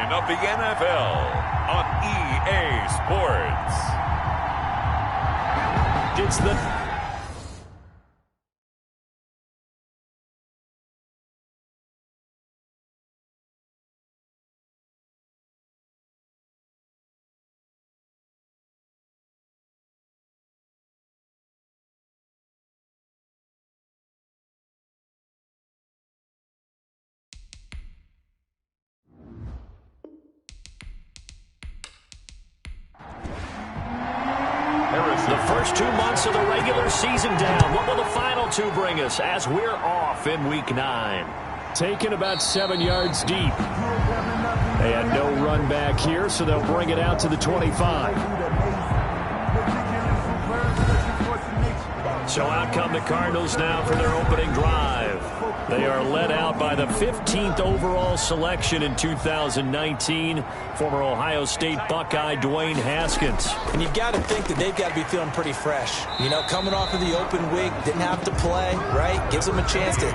action of the NFL on EA Sports. It's the... The first 2 months of the regular season down. What will the final 2 bring us as we're off in Week 9? Taken about 7 yards deep. They had no run back here, so they'll bring it out to the 25. So out come the Cardinals now for their opening drive. They are led out by the 15th overall selection in 2019, former Ohio State Buckeye Dwayne Haskins. And you've got to think that they've got to be feeling pretty fresh. You know, coming off of the open week, didn't have to play, right? Gives them a chance to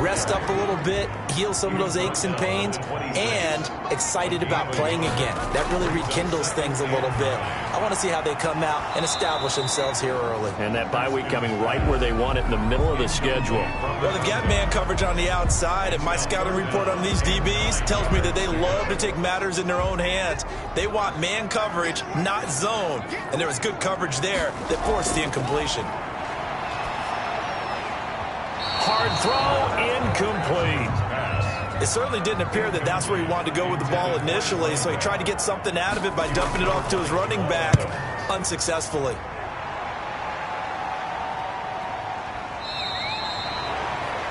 rest up a little bit, heal some of those aches and pains, and excited about playing again. That really rekindles things a little bit. I want to see how they come out and establish themselves here early. And that bye week coming right where they want it, in the middle of the schedule. Well, they've got man coverage on the outside, and my scouting report on these DBs tells me that they love to take matters in their own hands. They want man coverage, not zone. And there was good coverage there that forced the incompletion. Hard throw, incomplete. It certainly didn't appear that that's where he wanted to go with the ball initially, so he tried to get something out of it by dumping it off to his running back unsuccessfully.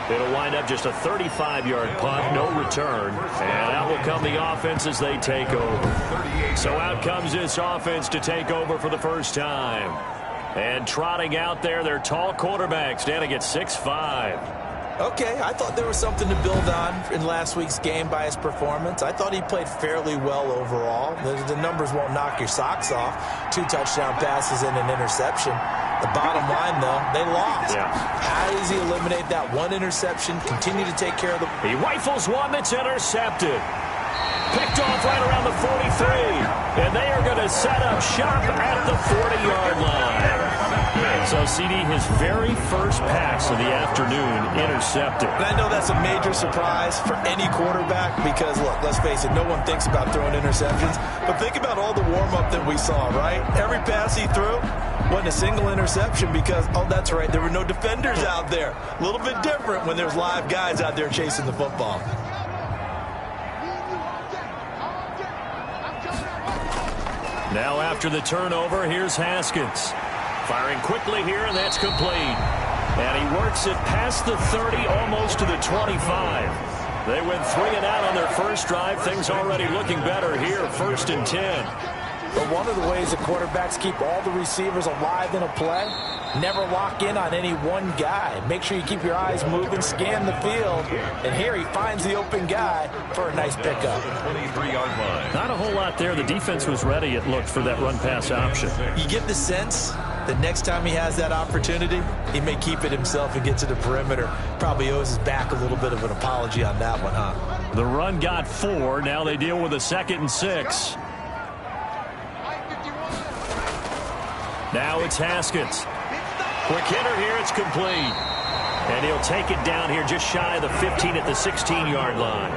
It'll wind up just a 35-yard punt, no return. And out will come the offense as they take over. So out comes this offense to take over for the first time. And trotting out there, their tall quarterback standing at 6'5". Okay, I thought there was something to build on in last week's game by his performance. I thought he played fairly well overall. The numbers won't knock your socks off. 2 touchdown passes and an interception. The bottom line, though, they lost. Yeah. How does he eliminate that 1 interception, continue to take care of the... He rifles one that's intercepted. Picked off right around the 43. And they are going to set up shop at the 40-yard line. So, CD, his very first pass of the afternoon intercepted. And I know that's a major surprise for any quarterback because, look, let's face it, no one thinks about throwing interceptions. But think about all the warm-up that we saw, right? Every pass he threw wasn't a single interception because, oh, that's right, there were no defenders out there. A little bit different when there's live guys out there chasing the football. Now after the turnover, here's Haskins. Firing quickly here, and that's complete. And he works it past the 30, almost to the 25. They went 3 and out on their first drive. Things already looking better here, 1st and 10. But one of the ways that quarterbacks keep all the receivers alive in a play, never lock in on any one guy. Make sure you keep your eyes moving, scan the field. And here he finds the open guy for a nice pickup. 23-yard line. Not a whole lot there. The defense was ready, it looked, for that run-pass option. You get the sense that next time he has that opportunity, he may keep it himself and get to the perimeter. Probably owes his back a little bit of an apology on that one, huh? The run got 4. Now they deal with a 2nd and 6. Now it's Haskins. Quick hitter here. It's complete. And he'll take it down here just shy of the 15 at the 16-yard line.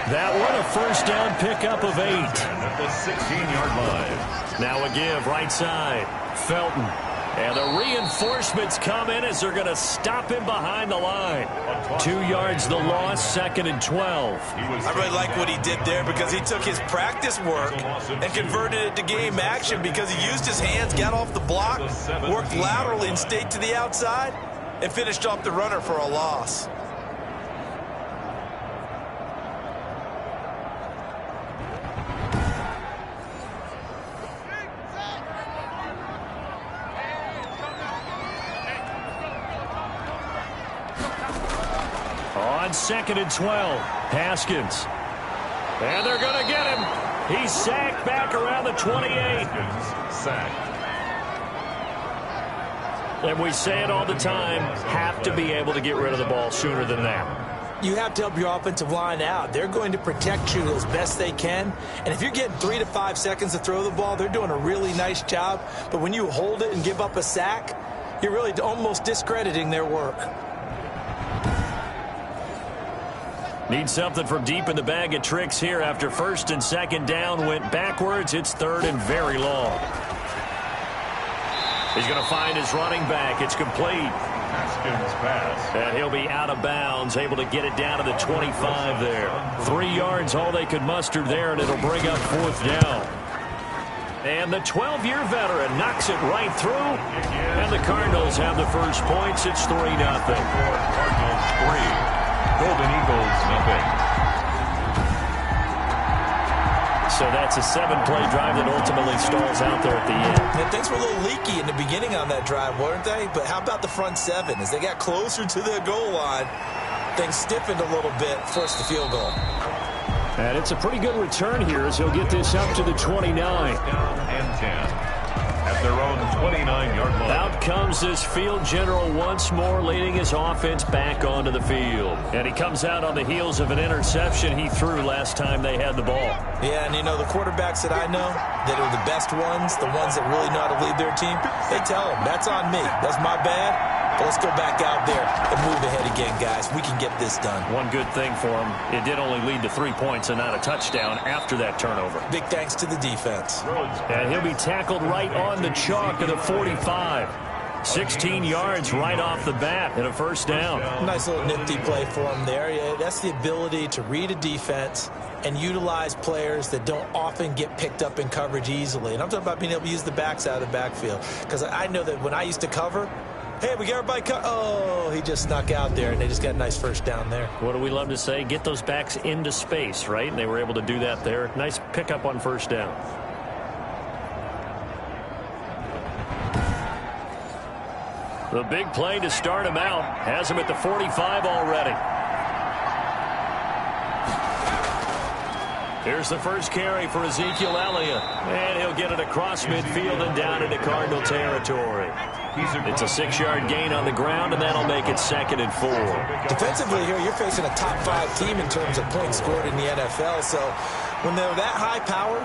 That one a first down pickup of 8. At the 16-yard line. Now a give right side. Felton. And the reinforcements come in as they're going to him behind the line. 2 yards the loss, 2nd and 12. I really like what he did there because he took his practice work and converted it to game action because he used his hands, got off the block, worked laterally and stayed to the outside, and finished off the runner for a loss. On 2nd and 12, Haskins. And they're going to get him. He's sacked back around the 28. Sacked. And we say it all the time, have to be able to get rid of the ball sooner than that. you have to help your offensive line out. They're going to protect you as best they can. And if you're getting 3 to 5 seconds to throw the ball, they're doing a really nice job. But when you hold it and give up a sack, you're really almost discrediting their work. Need something from deep in the bag of tricks here after first and second down went backwards. It's third and very long. He's going to find his running back. It's complete. Pass. And he'll be out of bounds, able to get it down to the 25 there. 3 yards, all they could muster there, and it'll bring up fourth down. And the 12-year veteran knocks it right through. And the Cardinals have the first points. It's 3-0. Cardinals 3. Golden Eagles 0. So that's a 7-play drive that ultimately stalls out there at the end. And things were a little leaky in the beginning on that drive, weren't they? But how about the front 7? As they got closer to the goal line, things stiffened a little bit, forced the field goal. And it's a pretty good return here as he'll get this up to the 29. Down and 10. At their own 29-yard line. Out comes this field general once more, leading his offense back onto the field. And he comes out on the heels of an interception he threw last time they had the ball. Yeah, and you know, the quarterbacks that I know that are the best ones, the ones that really know how to lead their team, they tell them, that's on me. That's my bad. But let's go back out there and move ahead again, guys. We can get this done. One good thing for him, it did only lead to 3 points and not a touchdown after that turnover. Big thanks to the defense. And he'll be tackled right on the chalk of the 45. 16 yards right off the bat and a first down. Nice little nifty play for him there. Yeah, that's the ability to read a defense and utilize players that don't often get picked up in coverage easily. And I'm talking about being able to use the backs out of the backfield. Because I know that when I used to cover, hey, we got everybody cut. Oh, he just snuck out there, and they just got a nice first down there. What do we love to say? Get those backs into space, right? And they were able to do that there. Nice pickup on first down. The big play to start him out. Has him at the 45 already. Here's the first carry for Ezekiel Elliott. And he'll get it across midfield and down into Cardinal territory. It's a 6-yard gain on the ground, and that'll make it 2nd and 4. Defensively here, you're facing a top 5 team in terms of points scored in the NFL. So when they're that high-powered,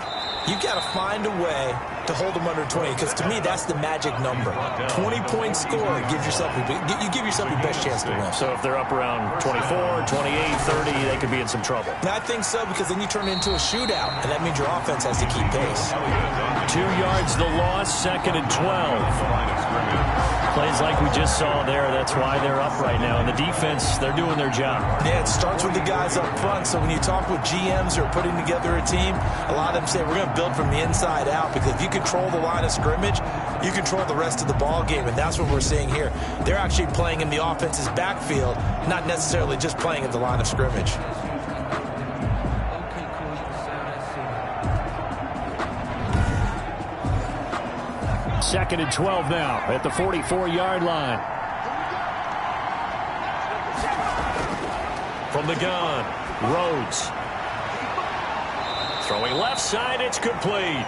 you've got to find a way to hold them under 20, because to me, that's the magic number. 20-point score gives yourself you give yourself your best chance to win. So if they're up around 24, 28, 30, they could be in some trouble. And I think so, because then you turn it into a shootout, and that means your offense has to keep pace. 2 yards the loss, 2nd and 12. Plays like we just saw there, that's why they're up right now. And the defense, they're doing their job. Yeah, it starts with the guys up front. So when you talk with GMs who are putting together a team, a lot of them say, we're going to build from the inside out, because if you control the line of scrimmage, you control the rest of the ball game, and that's what we're seeing here. They're actually playing in the offense's backfield, not necessarily just playing at the line of scrimmage. Second and 12 now at the 44-yard line. From the gun, Rhodes. Throwing left side, it's complete.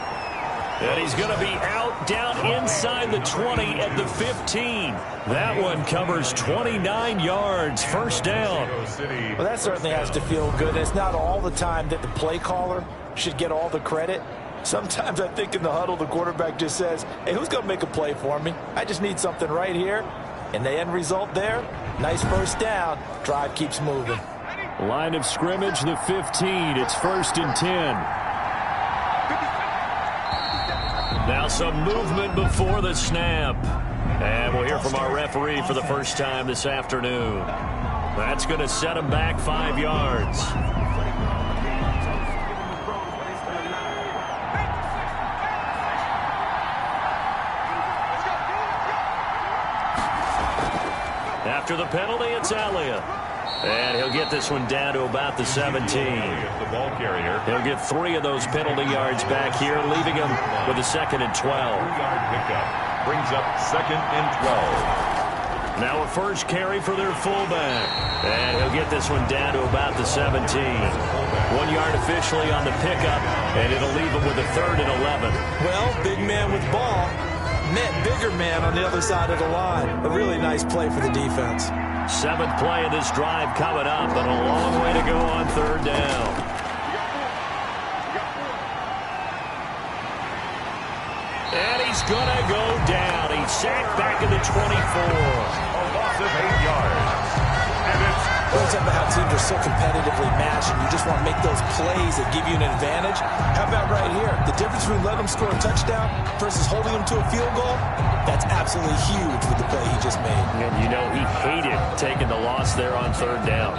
And he's going to be out down inside the 20 at the 15. That one covers 29 yards, first down. Well, that certainly has to feel good. It's not all the time that the play caller should get all the credit. Sometimes I think in the huddle, the quarterback just says, hey, who's going to make a play for me? I just need something right here. And the end result there, nice first down. Drive keeps moving. Line of scrimmage, the 15. It's 1st and 10. Now some movement before the snap. And we'll hear from our referee for the first time this afternoon. That's going to set him back 5 yards. After the penalty, it's Elliott. And he'll get this one down to about the 17. The ball carrier. He'll get 3 of those penalty yards back here, leaving him with a 2nd and 12. 2-yard pickup brings up 2nd and 12. Now a first carry for their fullback. And he'll get this one down to about the 17. 1 yard officially on the pickup, and it'll leave him with a 3rd and 11. Well, big man with ball met bigger man on the other side of the line. A really nice play for the defense. Seventh play of this drive coming up, and a long way to go on third down. And he's going to go down. He's sacked back at the 24. A loss of 8 yards. And it's We're talking about how teams are so competitively matched, and you just want to make those plays that give you an advantage. How about right here? The difference between letting them score a touchdown versus holding them to a field goal, that's absolutely huge with the play he just made. And you know he hated taking the loss there on third down.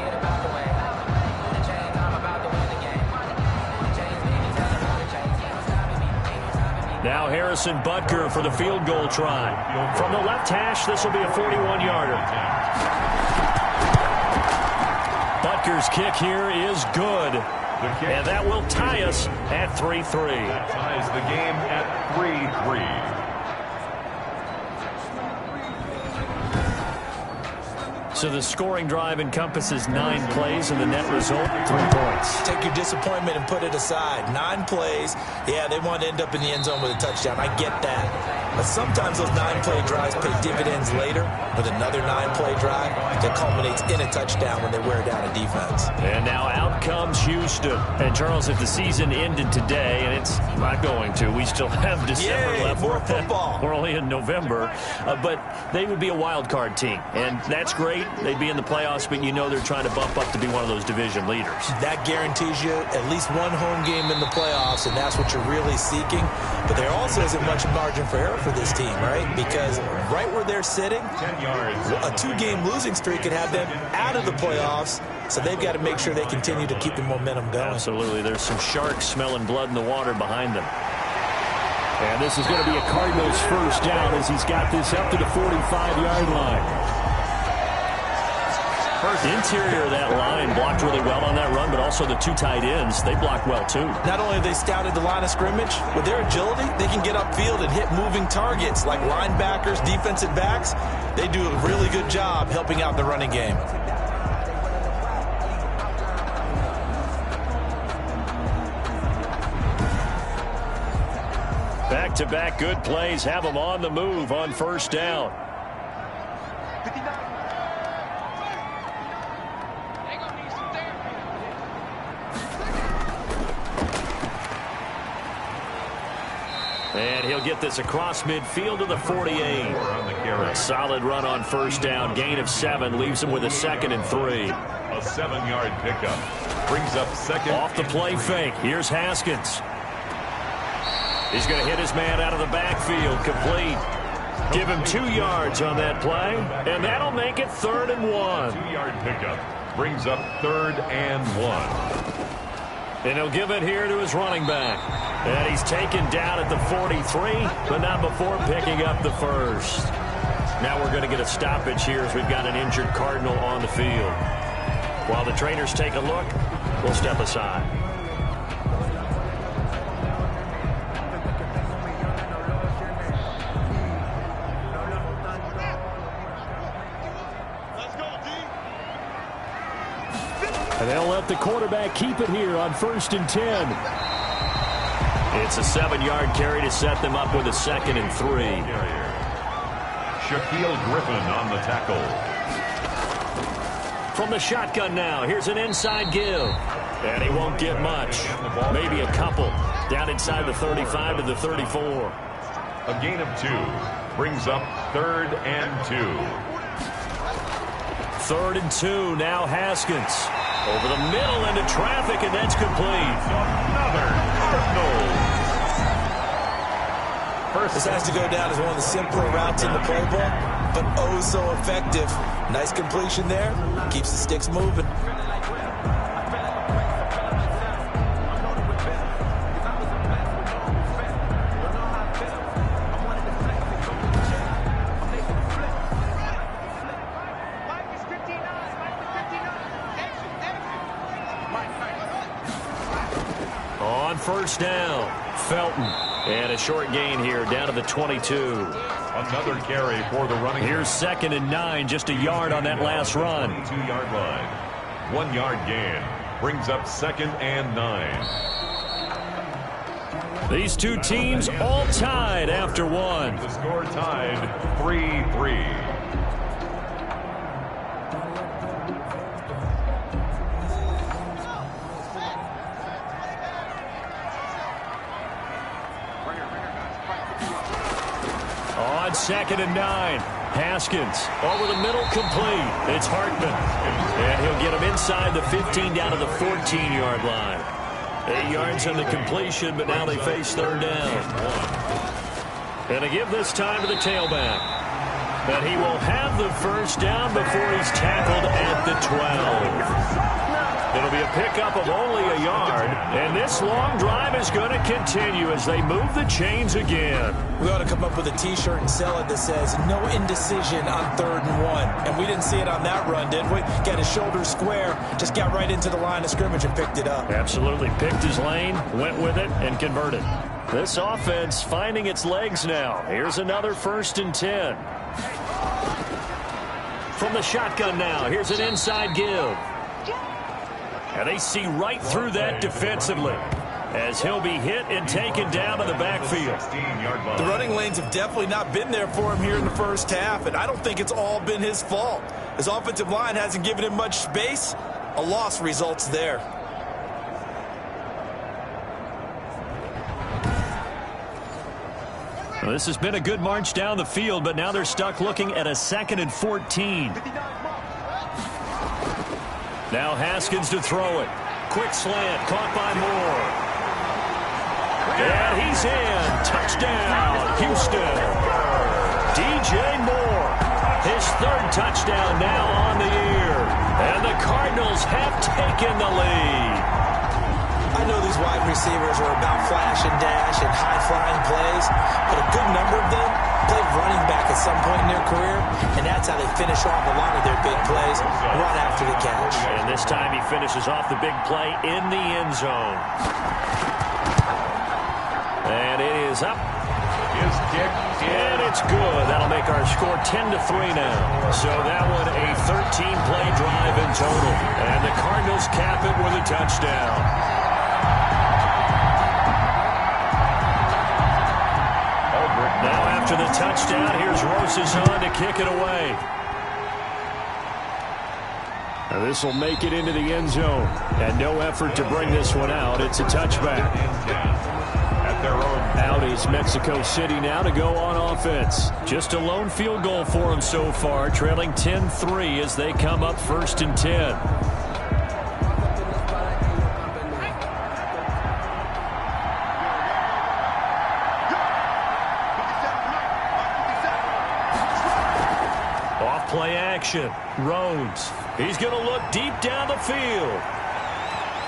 Now Harrison Butker for the field goal try. From the left hash, this will be a 41-yarder. Butker's kick here is good. And that will tie us at 3-3. That ties the game at 3-3. So the scoring drive encompasses 9 plays, and the net result, 3 points. Take your disappointment and put it aside. 9 plays. Yeah, they want to end up in the end zone with a touchdown. I get that. But sometimes those 9-play drives pay dividends later with another 9-play drive that culminates in a touchdown when they wear down a defense. And now out comes Houston. And Charles, if the season ended today, and it's not going to, we still have December left. More football. We're only in November. But they would be a wild card team. And that's great. They'd be in the playoffs, but you know they're trying to bump up to be one of those division leaders. That guarantees you at least one home game in the playoffs, and that's what you're really seeking. But there also isn't much margin for error for this team, right? Because right where they're sitting, 10 yards. a 2-game losing streak could have them out of the playoffs, so they've got to make sure they continue to keep the momentum going. Absolutely. There's some sharks smelling blood in the water behind them. And this is going to be a Cardinals first down as he's got this up to the 45-yard line. Interior of that line blocked really well on that run, but also the 2 tight ends, they blocked well too. Not only have they scouted the line of scrimmage, with their agility, they can get upfield and hit moving targets like linebackers, defensive backs. They do a really good job helping out the running game. Back-to-back good plays have them on the move on first down. And he'll get this across midfield to the 48. A solid run on first down. Gain of 7 leaves him with a 2nd and 3. A 7-yard pickup. Brings up 2nd. Off the play fake. Here's Haskins. He's going to hit his man out of the backfield. Complete. Give him 2 yards on that play. And that'll make it 3rd and 1. 2-yard pickup. Brings up 3rd and 1. And he'll give it here to his running back. And he's taken down at the 43, but not before picking up the first. Now we're going to get a stoppage here as we've got an injured Cardinal on the field. While the trainers take a look, we'll step aside. And they'll let the quarterback keep it here on 1st and 10. It's a 7-yard carry to set them up with a 2nd and 3. Shaquille Griffin on the tackle. From the shotgun now, here's an inside give. And he won't get much. Maybe a couple. Down inside the 35 to the 34. A gain of 2. Brings up 3rd and 2. 3rd and 2, now Haskins. Over the middle into traffic, and that's complete. Another Cardinal. This has to go down as one of the simpler routes in the playbook, but oh so effective. Nice completion there. Keeps the sticks moving. On first down, Felton. And a short gain here down to the 22. Another carry for the running. Here's 2nd and 9, just a yard on that last run. 2-yard line. 1-yard gain. Brings up 2nd and 9. These two teams all tied after one. The score tied 3-3. on 2nd and 9. Haskins over the middle, complete. It's Hartman. And he'll get him inside the 15 down to the 14-yard line. 8 yards on the completion, but now they face 3rd down. And to give this time to the tailback. But he will have the 1st down before he's tackled at the 12. It'll be a pickup of only a yard, and this long drive is going to continue as they move the chains again. We ought to come up with a T-shirt and sell it that says, no indecision on 3rd and 1. And we didn't see it on that run, did we? Got his shoulders square, just got right into the line of scrimmage and picked it up. Absolutely. Picked his lane, went with it, and converted. This offense finding its legs now. Here's another 1st and 10. From the shotgun now, here's an inside give. And they see right through that defensively as he'll be hit and taken down to the backfield. The running lanes have definitely not been there for him here in the 1st half, and I don't think it's all been his fault. His offensive line hasn't given him much space. A loss results there. Well, this has been a good march down the field, but now they're stuck looking at a 2nd and 14. Now Haskins to throw it. Quick slant, caught by Moore. And he's in. Touchdown, Houston. DJ Moore, his 3rd touchdown now on the year. And the Cardinals have taken the lead. I know these wide receivers are about flash and dash and high-flying plays, but a good number of them played running back at some point in their career, and that's how they finish off a lot of their big plays, run after the catch. And this time he finishes off the big play in the end zone. And it is up. His kick, and it's good. That'll make our score 10-3 now. So that one a 13-play drive in total. And the Cardinals cap it with a touchdown. Now after the touchdown, here's Rosazon to kick it away. Now this will make it into the end zone. And no effort to bring this one out. It's a touchback. At their own. Out is Mexico City now to go on offense. Just a lone field goal for them so far, trailing 10-3 as they come up 1st and 10. Play action. Rhodes. He's going to look deep down the field.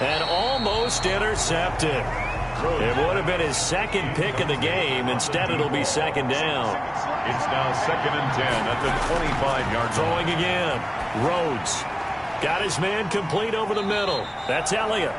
And almost intercepted. It would have been his 2nd pick of the game. Instead, it'll be 2nd down. It's now 2nd and 10 at the 25-yard line. Throwing again. Rhodes. Got his man complete over the middle. That's Elliott.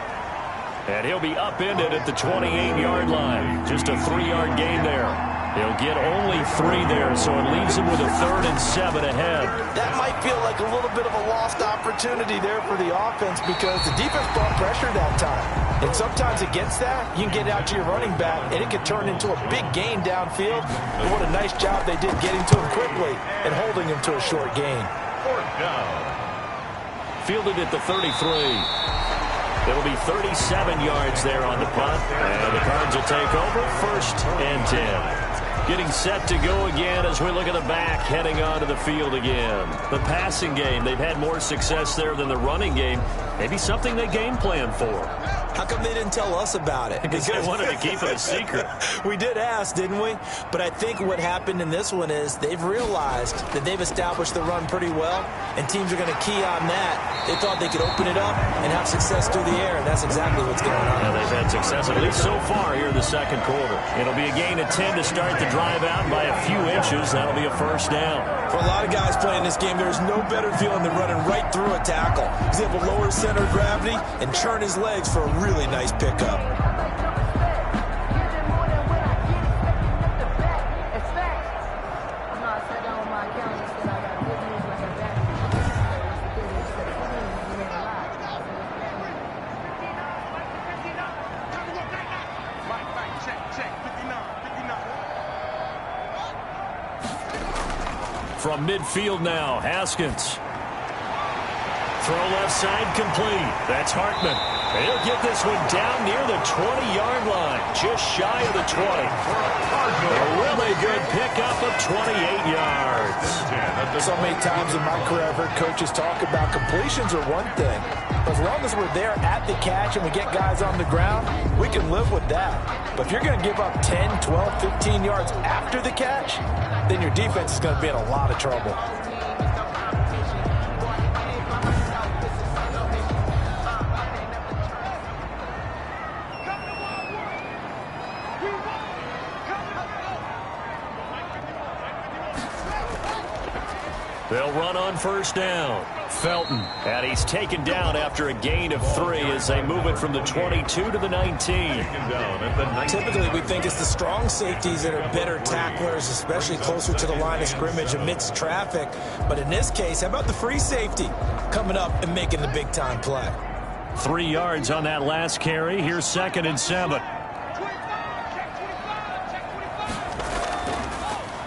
And he'll be upended at the 28-yard line. Just a 3-yard gain there. He'll get only 3 there, so it leaves him with a 3rd and 7 ahead. That might feel like a little bit of a lost opportunity there for the offense because the defense brought pressure that time. And sometimes against that, you can get out to your running back, and it can turn into a big gain downfield. But what a nice job they did getting to him quickly and holding him to a short gain. 4th down. Fielded at the 33. It'll be 37 yards there on the punt. And the Cards will take over 1st and 10. Getting set to go again as we look at the back, heading onto the field again. The passing game, they've had more success there than the running game. Maybe something they game plan for. How come they didn't tell us about it? Because they wanted to keep it a secret. We did ask, didn't we? But I think what happened in this one is they've realized that they've established the run pretty well, and teams are going to key on that. They thought they could open it up and have success through the air, and that's exactly what's going on. Yeah, they've had success, at least so far here in the 2nd quarter. It'll be a gain of 10 to start the drive out by a few inches. That'll be a 1st down. For a lot of guys playing this game, there's no better feeling than running right through a tackle. He's able to lower center of gravity and turn his legs for a really nice pickup. From midfield now, Haskins. Throw left side complete. That's Hartman. He'll get this one down near the 20-yard line, just shy of the 20. A really good pickup of 28 yards. So many times in my career I've heard coaches talk about completions are one thing. As long as we're there at the catch and we get guys on the ground, we can live with that. But if you're going to give up 10, 12, 15 yards after the catch, then your defense is going to be in a lot of trouble. They'll run on first down. Felton. And he's taken down after a gain of 3 as they move it from the 22 to the 19. Typically, we think it's the strong safeties that are better tacklers, especially closer to the line of scrimmage amidst traffic. But in this case, how about the free safety coming up and making the big-time play? 3 yards on that last carry. Here's 2nd and 7.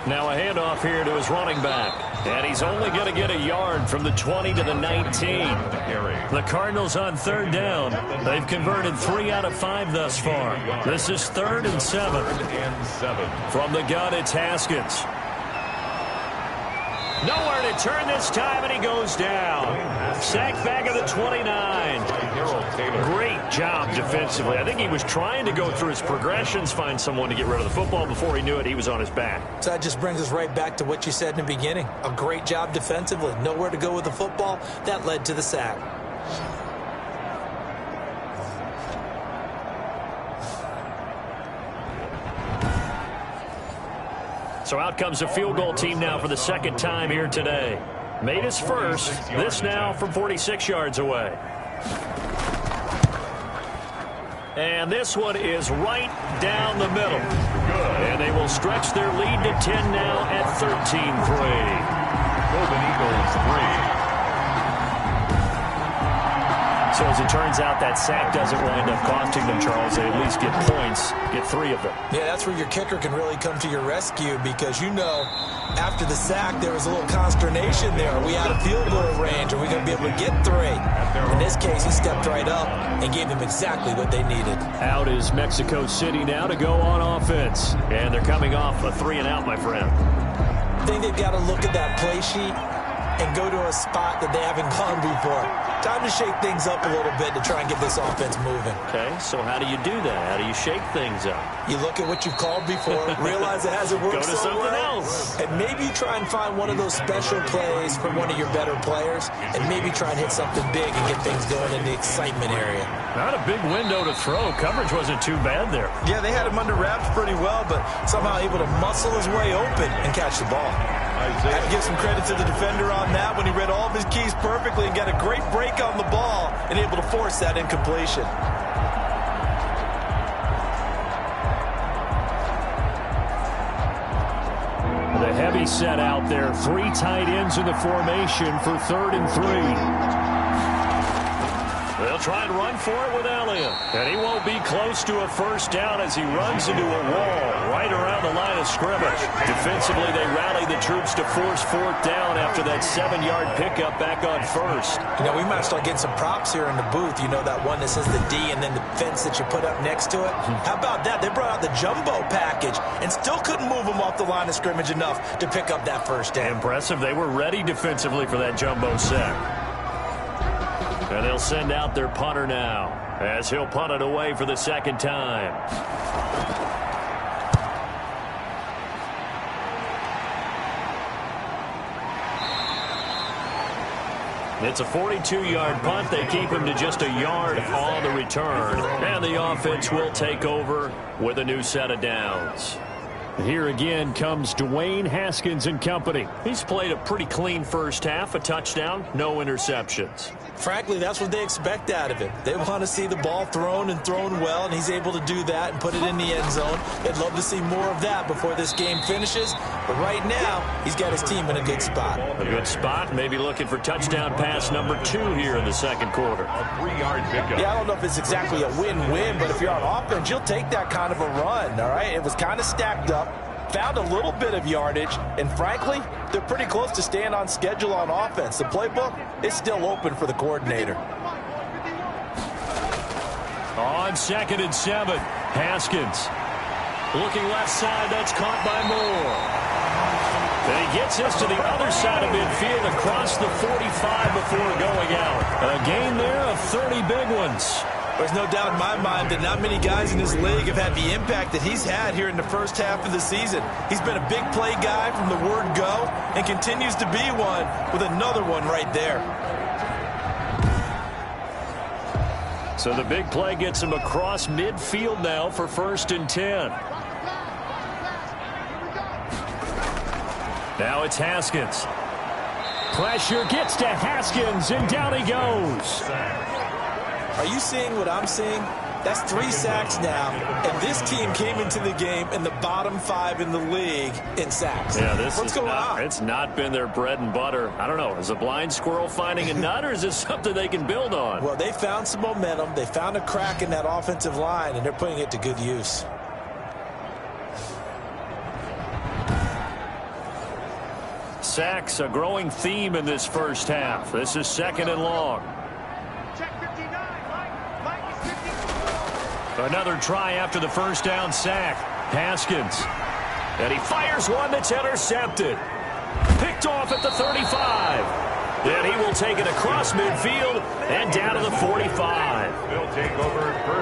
Now a handoff here to his running back. And he's only going to get a yard from the 20 to the 19. The Cardinals on 3rd down. They've converted 3 out of 5 thus far. This is 3rd and 7. From the gun, it's Haskins. Nowhere to turn this time, and he goes down. Sack back of the 29. Great job defensively. I think he was trying to go through his progressions, find someone to get rid of the football. Before he knew it, he was on his back. So that just brings us right back to what you said in the beginning. A great job defensively. Nowhere to go with the football. That led to the sack. So out comes a field goal team now for the 2nd time here today. Made his first. This now from 46 yards away. And this one is right down the middle. And they will stretch their lead to 10 now at 13-3. Golden Eagles 3. So as it turns out, that sack doesn't wind up costing them, Charles. They at least get points, get 3 of them. Yeah, that's where your kicker can really come to your rescue because, you know, after the sack, there was a little consternation there. Are we out of field goal range? Are we going to be able to get 3? In this case, he stepped right up and gave them exactly what they needed. Out is Mexico City now to go on offense. And they're coming off a 3-and-out, my friend. I think they've got to look at that play sheet and go to a spot that they haven't gone before. Time to shake things up a little bit to try and get this offense moving. Okay, so how do you do that? How do you shake things up? You look at what you've called before, realize it hasn't worked Go to so something well, else. and maybe try and find one of those special plays from one of your better players, and maybe try and hit something big and get things going in the excitement area. Not a big window to throw. Coverage wasn't too bad there. Yeah, they had him under wraps pretty well, but somehow able to muscle his way open and catch the ball. I have to give some credit to the defender on that when he read all of his keys perfectly and got a great break on the ball and able to force that incompletion. The heavy set out there. 3 tight ends in the formation for 3rd and 3. They'll try and run for it with Elliott. And he won't be close to a first down as he runs into a wall right around the line of scrimmage. Defensively, they rally the troops to force 4th down after that 7-yard pickup back on 1st. You know, we might start getting some props here in the booth. You know, that one that says the D and then the fence that you put up next to it. How about that? They brought out the jumbo package and still couldn't move them off the line of scrimmage enough to pick up that first down. Impressive. They were ready defensively for that jumbo sack. And they'll send out their punter now as he'll punt it away for the 2nd time. It's a 42-yard punt. They keep him to just a yard on the return. And the offense will take over with a new set of downs. Here again comes Dwayne Haskins and company. He's played a pretty clean first half, a touchdown, no interceptions. Frankly, that's what they expect out of him. They want to see the ball thrown and thrown well, and he's able to do that and put it in the end zone. They'd love to see more of that before this game finishes. But right now, he's got his team in a good spot. A good spot, maybe looking for touchdown pass number 2 here in the 2nd quarter. A 3-yard pickup. Yeah, I don't know if it's exactly a win-win, but if you're on offense, you'll take that kind of a run, all right? It was kind of stacked up. Found a little bit of yardage, and frankly, they're pretty close to staying on schedule on offense. The playbook is still open for the coordinator. on 2nd and 7. Haskins looking left side. That's caught by Moore. And he gets this to the other side of midfield across the 45 before going out. A gain there of 30 big ones. There's no doubt in my mind that not many guys in this league have had the impact that he's had here in the first half of the season. He's been a big play guy from the word go and continues to be one with another one right there. So the big play gets him across midfield now for 1st and 10. Now it's Haskins. Pressure gets to Haskins, and down he goes. Are you seeing what I'm seeing? That's 3 sacks now, and this team came into the game in the bottom 5 in the league in sacks. Yeah, What's going on? It's not been their bread and butter. I don't know. Is a blind squirrel finding a nut, or is this something they can build on? Well, they found some momentum. They found a crack in that offensive line, and they're putting it to good use. Sacks, a growing theme in this first half. This is 2nd and long. Another try after the first down sack. Haskins. And he fires one that's intercepted. Picked off at the 35. And he will take it across midfield and down to the 45.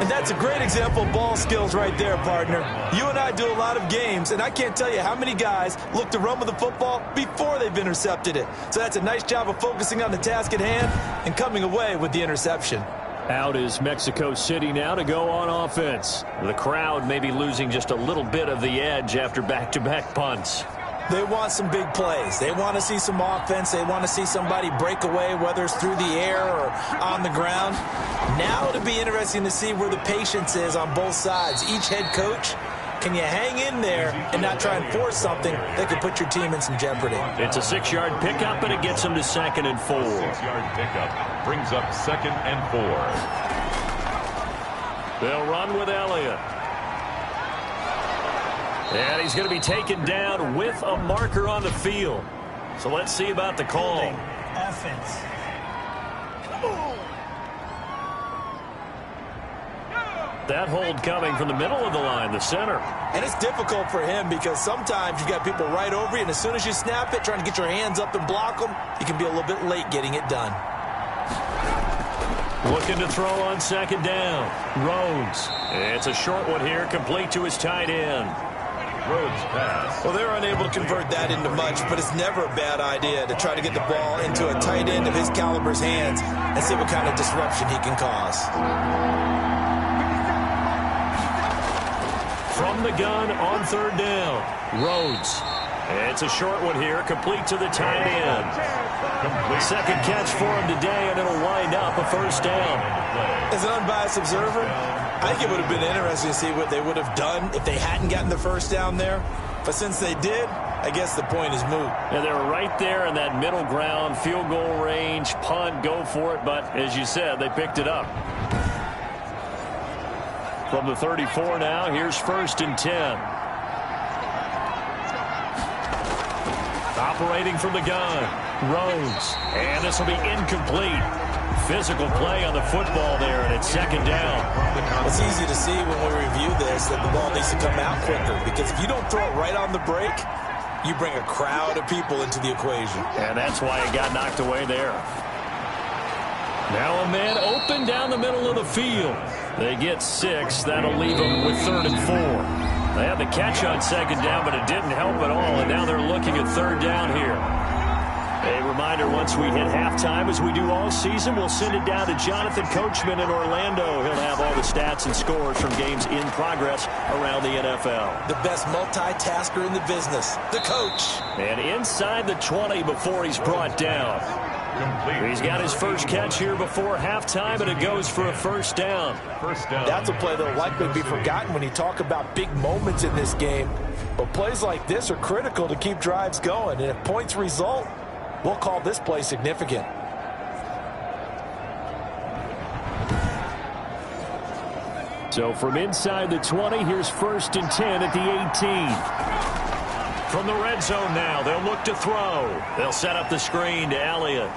And that's a great example of ball skills right there, partner. You and I do a lot of games, and I can't tell you how many guys look to run with the football before they've intercepted it. So that's a nice job of focusing on the task at hand and coming away with the interception. Out is Mexico City now to go on offense. The crowd may be losing just a little bit of the edge after back-to-back punts. They want some big plays. They want to see some offense. They want to see somebody break away, whether it's through the air or on the ground. Now it'll be interesting to see where the patience is on both sides. Each head coach, can you hang in there and not try and force something that could put your team in some jeopardy? It's a 6-yard pickup, and it gets them to 2nd and 4. 6-yard pickup brings up 2nd and 4. They'll run with Elliott. And he's going to be taken down with a marker on the field. So let's see about the call. Offense. That hold coming from the middle of the line, the center. And it's difficult for him because sometimes you've got people right over you, and as soon as you snap it, trying to get your hands up and block them, you can be a little bit late getting it done. Looking to throw on 2nd down. Rhodes. It's a short one here, complete to his tight end. Rhodes pass. Well, they're unable to convert that into much, but it's never a bad idea to try to get the ball into a tight end of his caliber's hands and see what kind of disruption he can cause. From the gun on 3rd down. Rhodes. It's a short one here, complete to the tight end. Second catch for him today, and it'll wind up a 1st down. As an unbiased observer, I think it would have been interesting to see what they would have done if they hadn't gotten the 1st down there. But since they did, I guess the point is moot. And they were right there in that middle ground, field goal range, punt, go for it. But as you said, they picked it up. From the 34 now, here's 1st and 10. Operating from the gun, Rhodes. And this will be incomplete. Physical play on the football there, and it's 2nd down. It's easy to see when we review this that the ball needs to come out quicker, because if you don't throw it right on the break, you bring a crowd of people into the equation. And that's why it got knocked away there. Now a man open down the middle of the field. They get 6. That'll leave them with 3rd and 4. They had the catch on 2nd down, but it didn't help at all, and now they're looking at 3rd down here. A reminder, once we hit halftime, as we do all season, we'll send it down to Jonathan Coachman in Orlando. He'll have all the stats and scores from games in progress around the NFL. The best multitasker in the business, the coach. And inside the 20 before he's brought down. He's got his first catch here before halftime, and it goes for a 1st down. That's a play that will likely be forgotten when you talk about big moments in this game. But plays like this are critical to keep drives going, and if points result, we'll call this play significant. So from inside the 20, here's 1st and 10 at the 18. From the red zone now, they'll look to throw. They'll set up the screen to Elliott.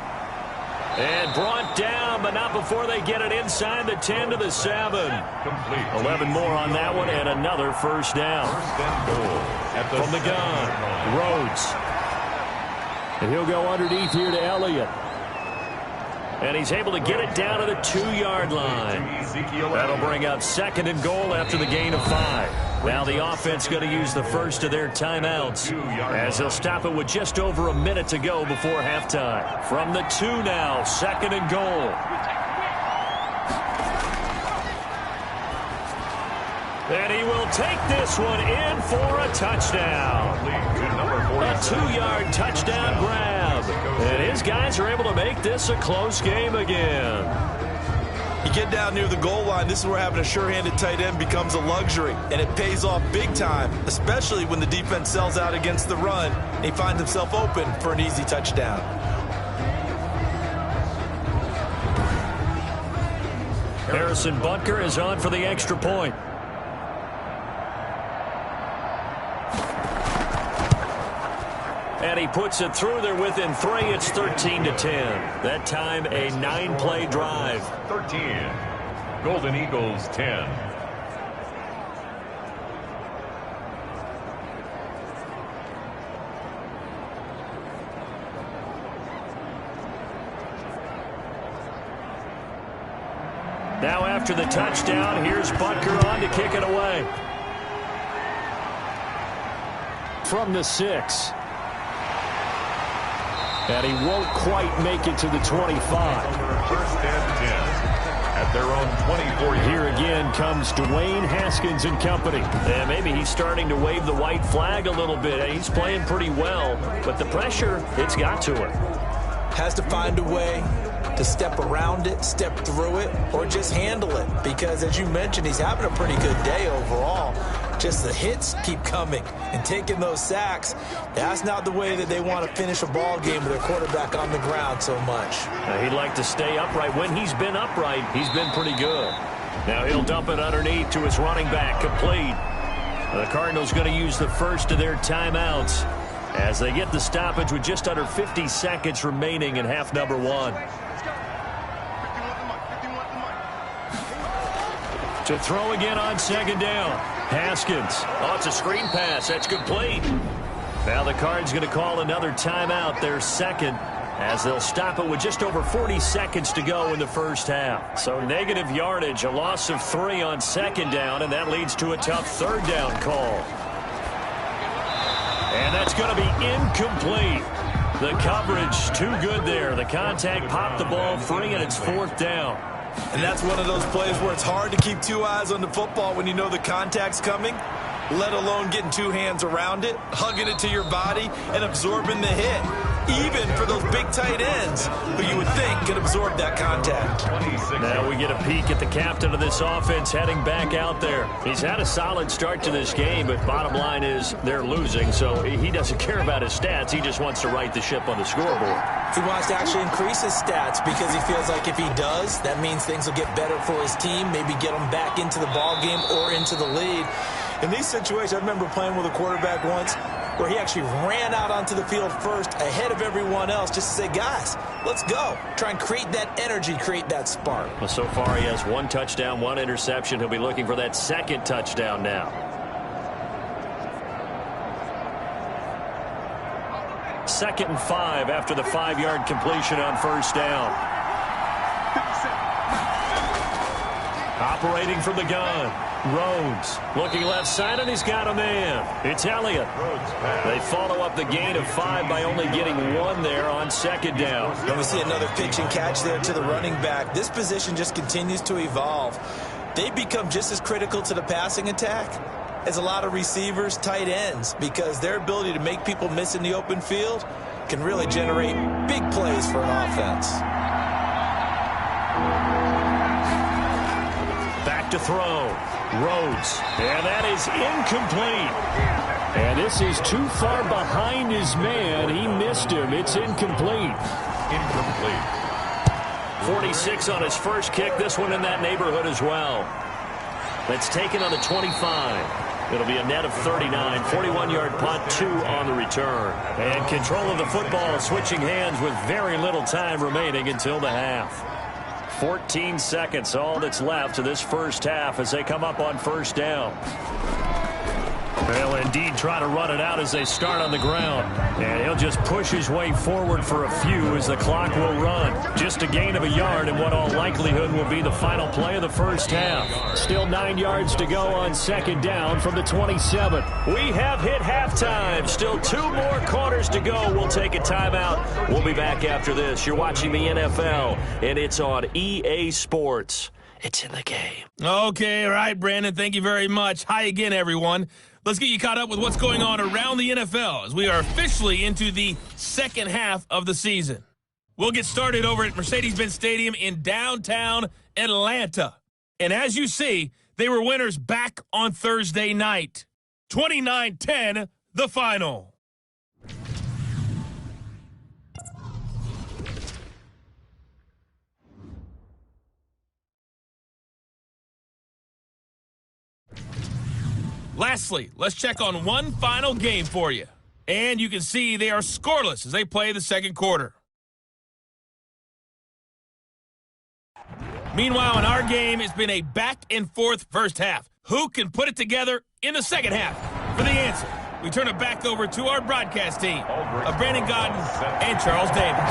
And brought down, but not before they get it inside the 10 to the 7. 11 more on that one, and another first down. From the gun, Rhodes. And he'll go underneath here to Elliott. And he's able to get it down to the 2-yard line. That'll bring up 2nd and goal after the gain of 5. Now the offense going to use the first of their timeouts as they'll stop it with just over a minute to go before halftime. From the 2 now, 2nd and goal. And he will take this one in for a touchdown. A 2-yard touchdown grab. And his guys are able to make this a close game again. You get down near the goal line, this is where having a sure-handed tight end becomes a luxury, and it pays off big time, especially when the defense sells out against the run, and he finds himself open for an easy touchdown. Harrison Butker is on for the extra point. And he puts it through there within 3. It's 13-10. That time a 9-play drive. 13. Golden Eagles 10. Now after the touchdown, here's Butker on to kick it away. From the 6. And he won't quite make it to the 25. First and 10 at their own 24. Here again comes Dwayne Haskins and company. And maybe he's starting to wave the white flag a little bit. He's playing pretty well, but the pressure, it's got to him. Has to find a way to step around it, step through it, or just handle it. Because as you mentioned, he's having a pretty good day overall. Just the hits keep coming and taking those sacks. That's not the way that they want to finish a ball game with their quarterback on the ground so much. He'd like to stay upright. When he's been upright, he's been pretty good. Now he'll dump it underneath to his running back, complete. The Cardinals going to use the first of their timeouts as they get the stoppage with just under 50 seconds remaining in half number 1. To throw again on 2nd down. Haskins. Oh, it's a screen pass. That's complete. Now the Cards going to call another timeout, their 2nd, as they'll stop it with just over 40 seconds to go in the first half. So negative yardage, a loss of 3 on 2nd down, and that leads to a tough 3rd down call. And that's going to be incomplete. The coverage too good there. The contact popped the ball free, and it's 4th down. And that's one of those plays where it's hard to keep 2 eyes on the football when you know the contact's coming, let alone getting 2 hands around it, hugging it to your body, and absorbing the hit. Even for those big tight ends who you would think can absorb that contact. Now we get a peek at the captain of this offense heading back out there. He's had a solid start to this game, but bottom line is they're losing, so he doesn't care about his stats. He just wants to right the ship on the scoreboard. He wants to actually increase his stats because he feels like if he does, that means things will get better for his team, maybe get them back into the ball game or into the lead. In these situations, I remember playing with a quarterback once where he actually ran out onto the field first ahead of everyone else just to say, guys, let's go. Try and create that energy, create that spark. Well, so far he has 1 touchdown, 1 interception. He'll be looking for that 2nd touchdown now. 2nd and 5 after the 5-yard completion on 1st down. Operating from the gun. Rhodes looking left side, and he's got a man. It's Elliott. They follow up the gain of 5 by only getting 1 there on 2nd down. And we see another pitch and catch there to the running back. This position just continues to evolve. They become just as critical to the passing attack as a lot of receivers, tight ends, because their ability to make people miss in the open field can really generate big plays for an offense. Back to throw. Rhodes. And that is incomplete. And this is too far behind his man. He missed him. It's incomplete. 46 on his first kick. This one in that neighborhood as well. Let's take it on the 25. It'll be a net of 39, 41-yard punt, 2 on the return. And control of the football switching hands with very little time remaining until the half. 14 seconds, all that's left of this first half as they come up on first down. They'll indeed try to run it out as they start on the ground. And he'll just push his way forward for a few as the clock will run. Just a gain of a yard in what all likelihood will be the final play of the first half. Still 9 yards to go on second down from the 27. We have hit halftime. Still 2 more quarters to go. We'll take a timeout. We'll be back after this. You're watching the NFL, and it's on EA Sports. It's in the game. Okay, all right, Brandon. Thank you very much. Hi again, everyone. Let's get you caught up with what's going on around the NFL as we are officially into the second half of the season. We'll get started over at Mercedes-Benz Stadium in downtown Atlanta. And as you see, they were winners back on Thursday night. 29-10, the final. Lastly, let's check on one final game for you. And you can see they are scoreless as they play the second quarter. Meanwhile, in our game, it's been a back-and-forth first half. Who can put it together in the second half? For the answer, we turn it back over to our broadcast team of Brandon Godden and Charles Davis.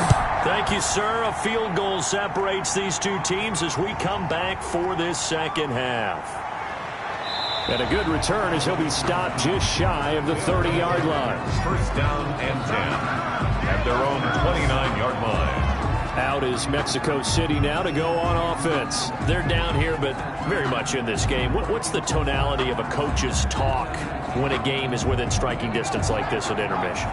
Thank you, sir. A field goal separates these two teams as we come back for this second half. And a good return as he'll be stopped just shy of the 30-yard line. First down and 10 at their own 29-yard line. Out is Mexico City now to go on offense. They're down here, but very much in this game. What's the tonality of a coach's talk when a game is within striking distance like this at intermission?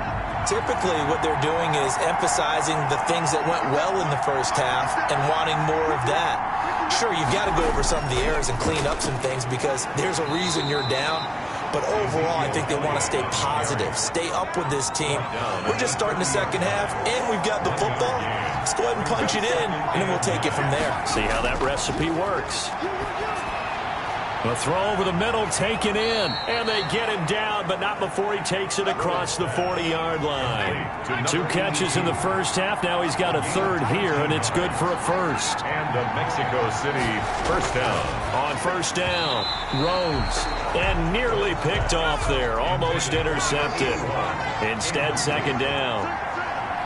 Typically, what they're doing is emphasizing the things that went well in the first half and wanting more of that. Sure, you've got to go over some of the errors and clean up some things because there's a reason you're down. But overall, I think they want to stay positive, stay up with this team. We're just starting the second half, and we've got the football. Let's go ahead and punch it in, and then we'll take it from there. See how that recipe works. The throw over the middle, taken in. And they get him down, but not before he takes it across the 40-yard line. 2 catches in the first half. Now he's got a third here, and it's good for a first. And the Mexico City first down. On first down, Rhodes. And nearly picked off there. Almost intercepted. Instead, second down.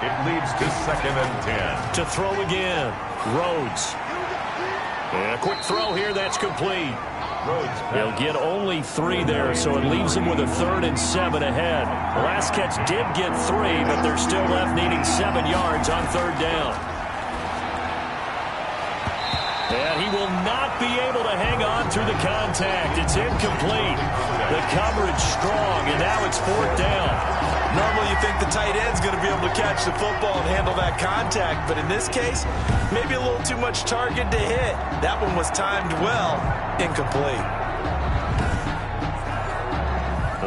It leads to second and 10. To throw again, Rhodes. And a quick throw here, that's complete. He'll get only 3 there, so it leaves him with a 3rd and 7 ahead. The last catch did get 3, but they're still left needing 7 yards on third down. And he will not be able to hang on through the contact. It's incomplete. The coverage strong, and now it's 4th down. Normally you think the tight end's going to be able to catch the football and handle that contact, but in this case, maybe a little too much target to hit. That one was timed well, incomplete.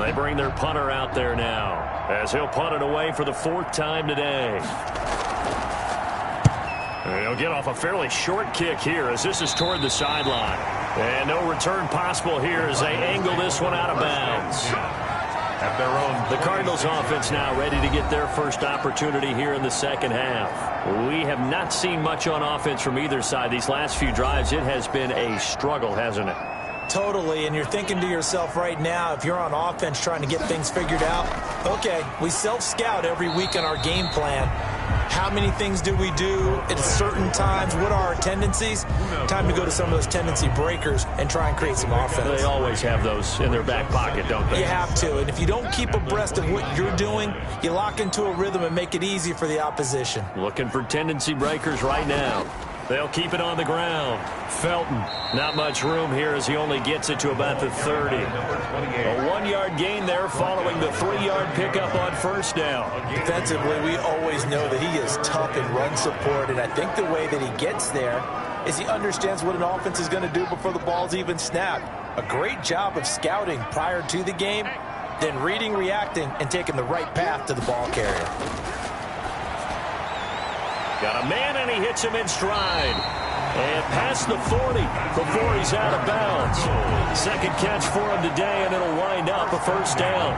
They bring their punter out there now as he'll punt it away for the 4th time today. And he'll get off a fairly short kick here as this is toward the sideline. And no return possible here as they angle this one out of bounds. At their own. The Cardinals offense now ready to get their first opportunity here in the second half. We have not seen much on offense from either side. These last few drives, it has been a struggle, hasn't it? Totally, and you're thinking to yourself right now, if you're on offense trying to get things figured out, okay, we self-scout every week on our game plan. How many things do we do at certain times? What are our tendencies? Time to go to some of those tendency breakers and try and create some offense. They always have those in their back pocket, don't they? You have to, and if you don't keep abreast of what you're doing, you lock into a rhythm and make it easy for the opposition. Looking for tendency breakers right now. They'll keep it on the ground. Felton, not much room here as he only gets it to about the 30. A 1-yard gain there following the 3-yard pickup on first down. Defensively, we always know that he is tough in run support, and I think the way that he gets there is he understands what an offense is going to do before the ball's even snapped. A great job of scouting prior to the game, then reading, reacting, and taking the right path to the ball carrier. Got a man, and he hits him in stride. And past the 40 before he's out of bounds. Second catch for him today, and it'll wind up a first down.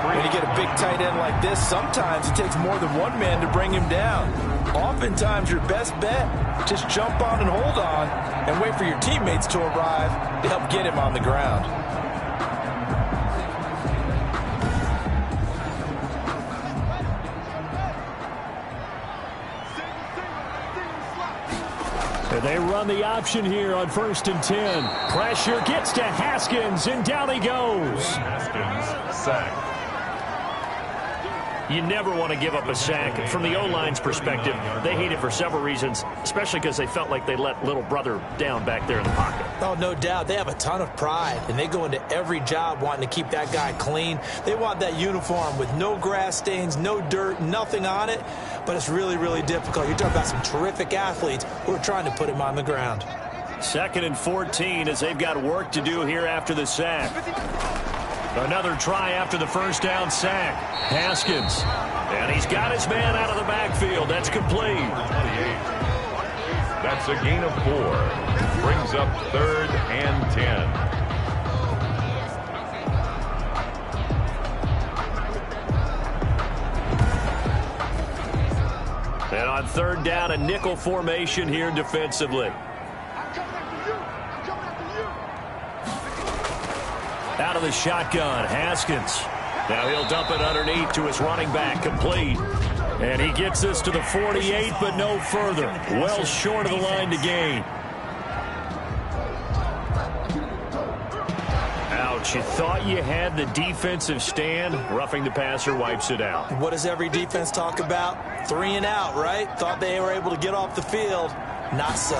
When you get a big tight end like this, sometimes it takes more than one man to bring him down. Oftentimes, your best bet, just jump on and hold on and wait for your teammates to arrive to help get him on the ground. And they run the option here on 1st and 10. Pressure gets to Haskins, and down he goes. Haskins sacked. You never want to give up a sack. From the O-line's perspective, they hate it for several reasons, especially because they felt like they let little brother down back there in the pocket. Oh, no doubt. They have a ton of pride, and they go into every job wanting to keep that guy clean. They want that uniform with no grass stains, no dirt, nothing on it, but it's really, really difficult. You're talking about some terrific athletes who are trying to put him on the ground. 2nd and 14 as they've got work to do here after the sack. Another try after the first down sack. Haskins. And he's got his man out of the backfield. That's complete. That's a gain of 4. Brings up 3rd and 10. And on 3rd down, a nickel formation here defensively. Out of the shotgun, Haskins. Now he'll dump it underneath to his running back, complete. And he gets this to the 48, but no further. Well short of the line to gain. Ouch, you thought you had the defensive stand. Roughing the passer wipes it out. What does every defense talk about? 3 and out, right? Thought they were able to get off the field. Not so.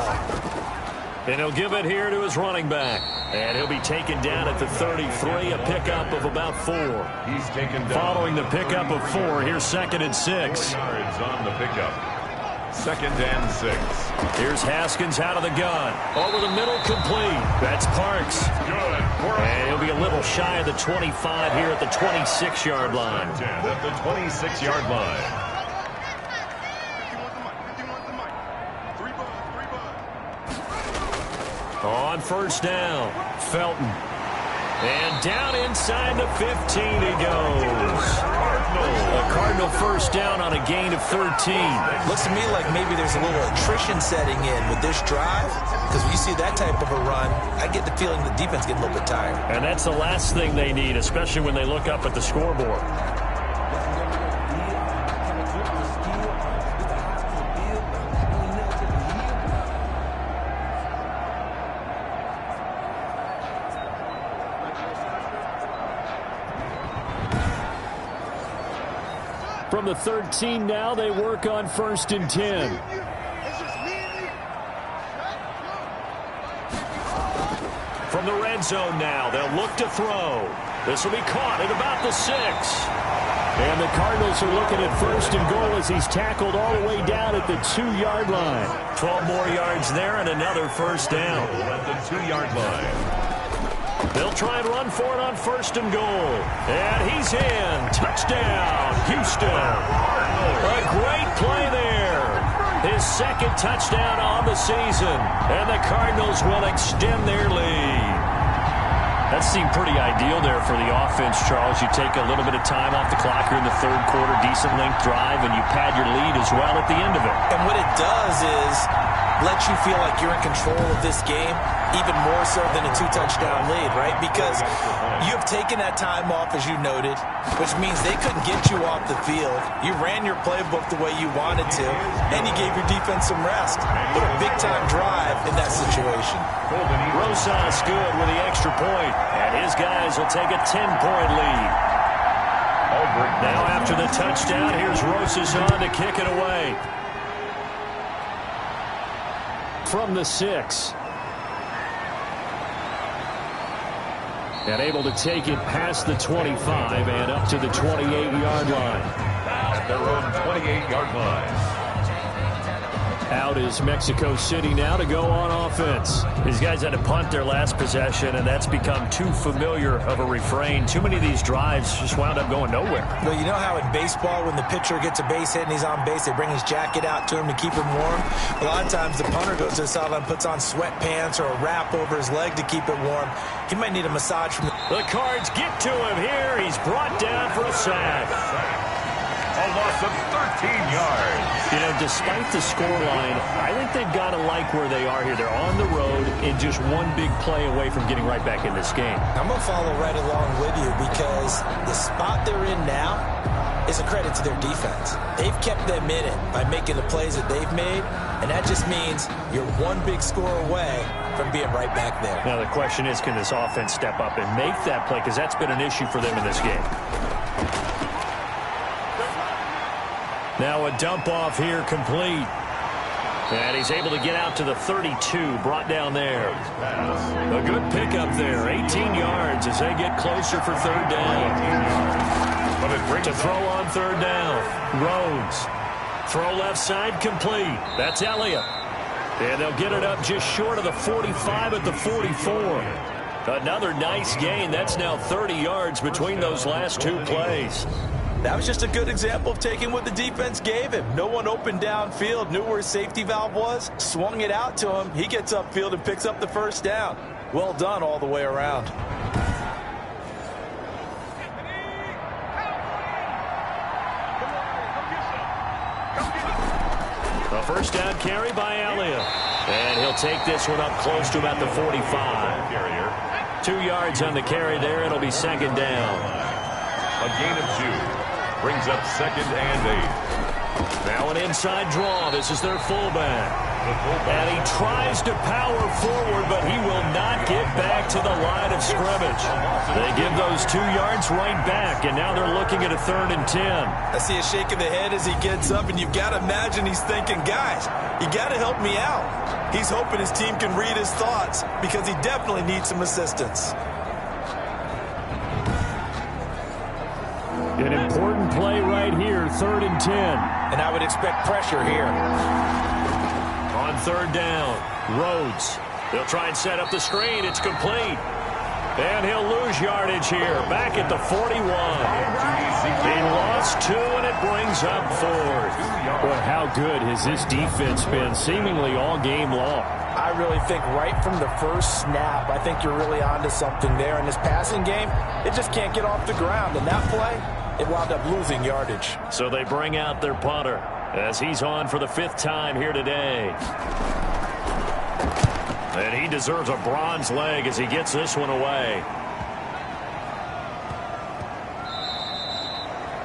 And he'll give it here to his running back. And he'll be taken down at the 33, a pickup of about 4. He's taken down. Following the pickup of 4, here's 2nd and 6. 4 yards on the pickup. 2nd and 6. Here's Haskins out of the gun. Over the middle, complete. That's Parks. Good. And he'll be a little shy of the 25 here at the 26-yard line. At the 26-yard line. On 1st down, Felton. And down inside the 15 he goes. A Cardinal first down on a gain of 13. Looks to me like maybe there's a little attrition setting in with this drive, because when you see that type of a run, I get the feeling the defense getting a little bit tired. And that's the last thing they need, especially when they look up at the scoreboard. From the 13 now, they work on 1st and 10. From the red zone now, they'll look to throw. This will be caught at about the 6. And the Cardinals are looking at 1st and goal as he's tackled all the way down at the 2-yard line. 12 more yards there and another first down. At the 2-yard line. They'll try and run for it on 1st and goal. And he's in. Touchdown, Houston. A great play there. His 2nd touchdown on the season. And the Cardinals will extend their lead. That seemed pretty ideal there for the offense, Charles. You take a little bit of time off the clock here in the 3rd quarter, decent length drive, and you pad your lead as well at the end of it. And what it does is let you feel like you're in control of this game, even more so than a 2-touchdown lead, right? Because you've taken that time off, as you noted, which means they couldn't get you off the field. You ran your playbook the way you wanted to, and you gave your defense some rest. What a big-time drive in that situation. Rosas good with the extra point, and his guys will take a 10-point lead. Now after the touchdown, here's Rosas on to kick it away. From the 6. And able to take it past the 25 and up to the 28-yard line. At their own 28-yard line. Out is Mexico City now to go on offense. These guys had to punt their last possession, and that's become too familiar of a refrain. Too many of these drives just wound up going nowhere. Well, you know how in baseball when the pitcher gets a base hit and he's on base, they bring his jacket out to him to keep him warm? A lot of times the punter goes to the sideline, puts on sweatpants or a wrap over his leg to keep it warm. He might need a massage from the Cards get to him here. He's brought down for a sack. A loss of 13 yards. You know, despite the scoreline, I think they've got to like where they are here. They're on the road and just one big play away from getting right back in this game. I'm going to follow right along with you because the spot they're in now is a credit to their defense. They've kept them in it by making the plays that they've made, and that just means you're one big score away from being right back there. Now, the question is, can this offense step up and make that play? Because that's been an issue for them in this game. Now a dump off here complete. And he's able to get out to the 32, brought down there. A good pickup there, 18 yards as they get closer for third down. To throw on third down, Rhodes. Throw left side complete. That's Elliott. And they'll get it up just short of the 45 at the 44. Another nice gain. That's now 30 yards between those last two plays. That was just a good example of taking what the defense gave him. No one opened downfield, knew where his safety valve was, swung it out to him. He gets upfield and picks up the first down. Well done all the way around. A first down carry by Elliott. And he'll take this one up close to about the 45. 2 yards on the carry there. It'll be second down. A gain of 2. Brings up second and 8. Now an inside draw. This is their fullback. And he tries to power forward, but he will not get back to the line of scrimmage. They give those 2 yards right back, and now they're looking at a 3rd and 10. I see a shake of the head as he gets up, and you've got to imagine he's thinking, guys, you got to help me out. He's hoping his team can read his thoughts because he definitely needs some assistance. An important play right here, 3rd and 10. And I would expect pressure here. On third down, Rhodes. They'll try and set up the screen. It's complete. And he'll lose yardage here, back at the 41. He lost 2, and it brings up 4th. Boy, how good has this defense been seemingly all game long? I really think right from the first snap, I think you're really onto something there. In this passing game, it just can't get off the ground. And that play, it wound up losing yardage. So they bring out their punter as he's on for the 5th time here today. And he deserves a bronze leg as he gets this one away.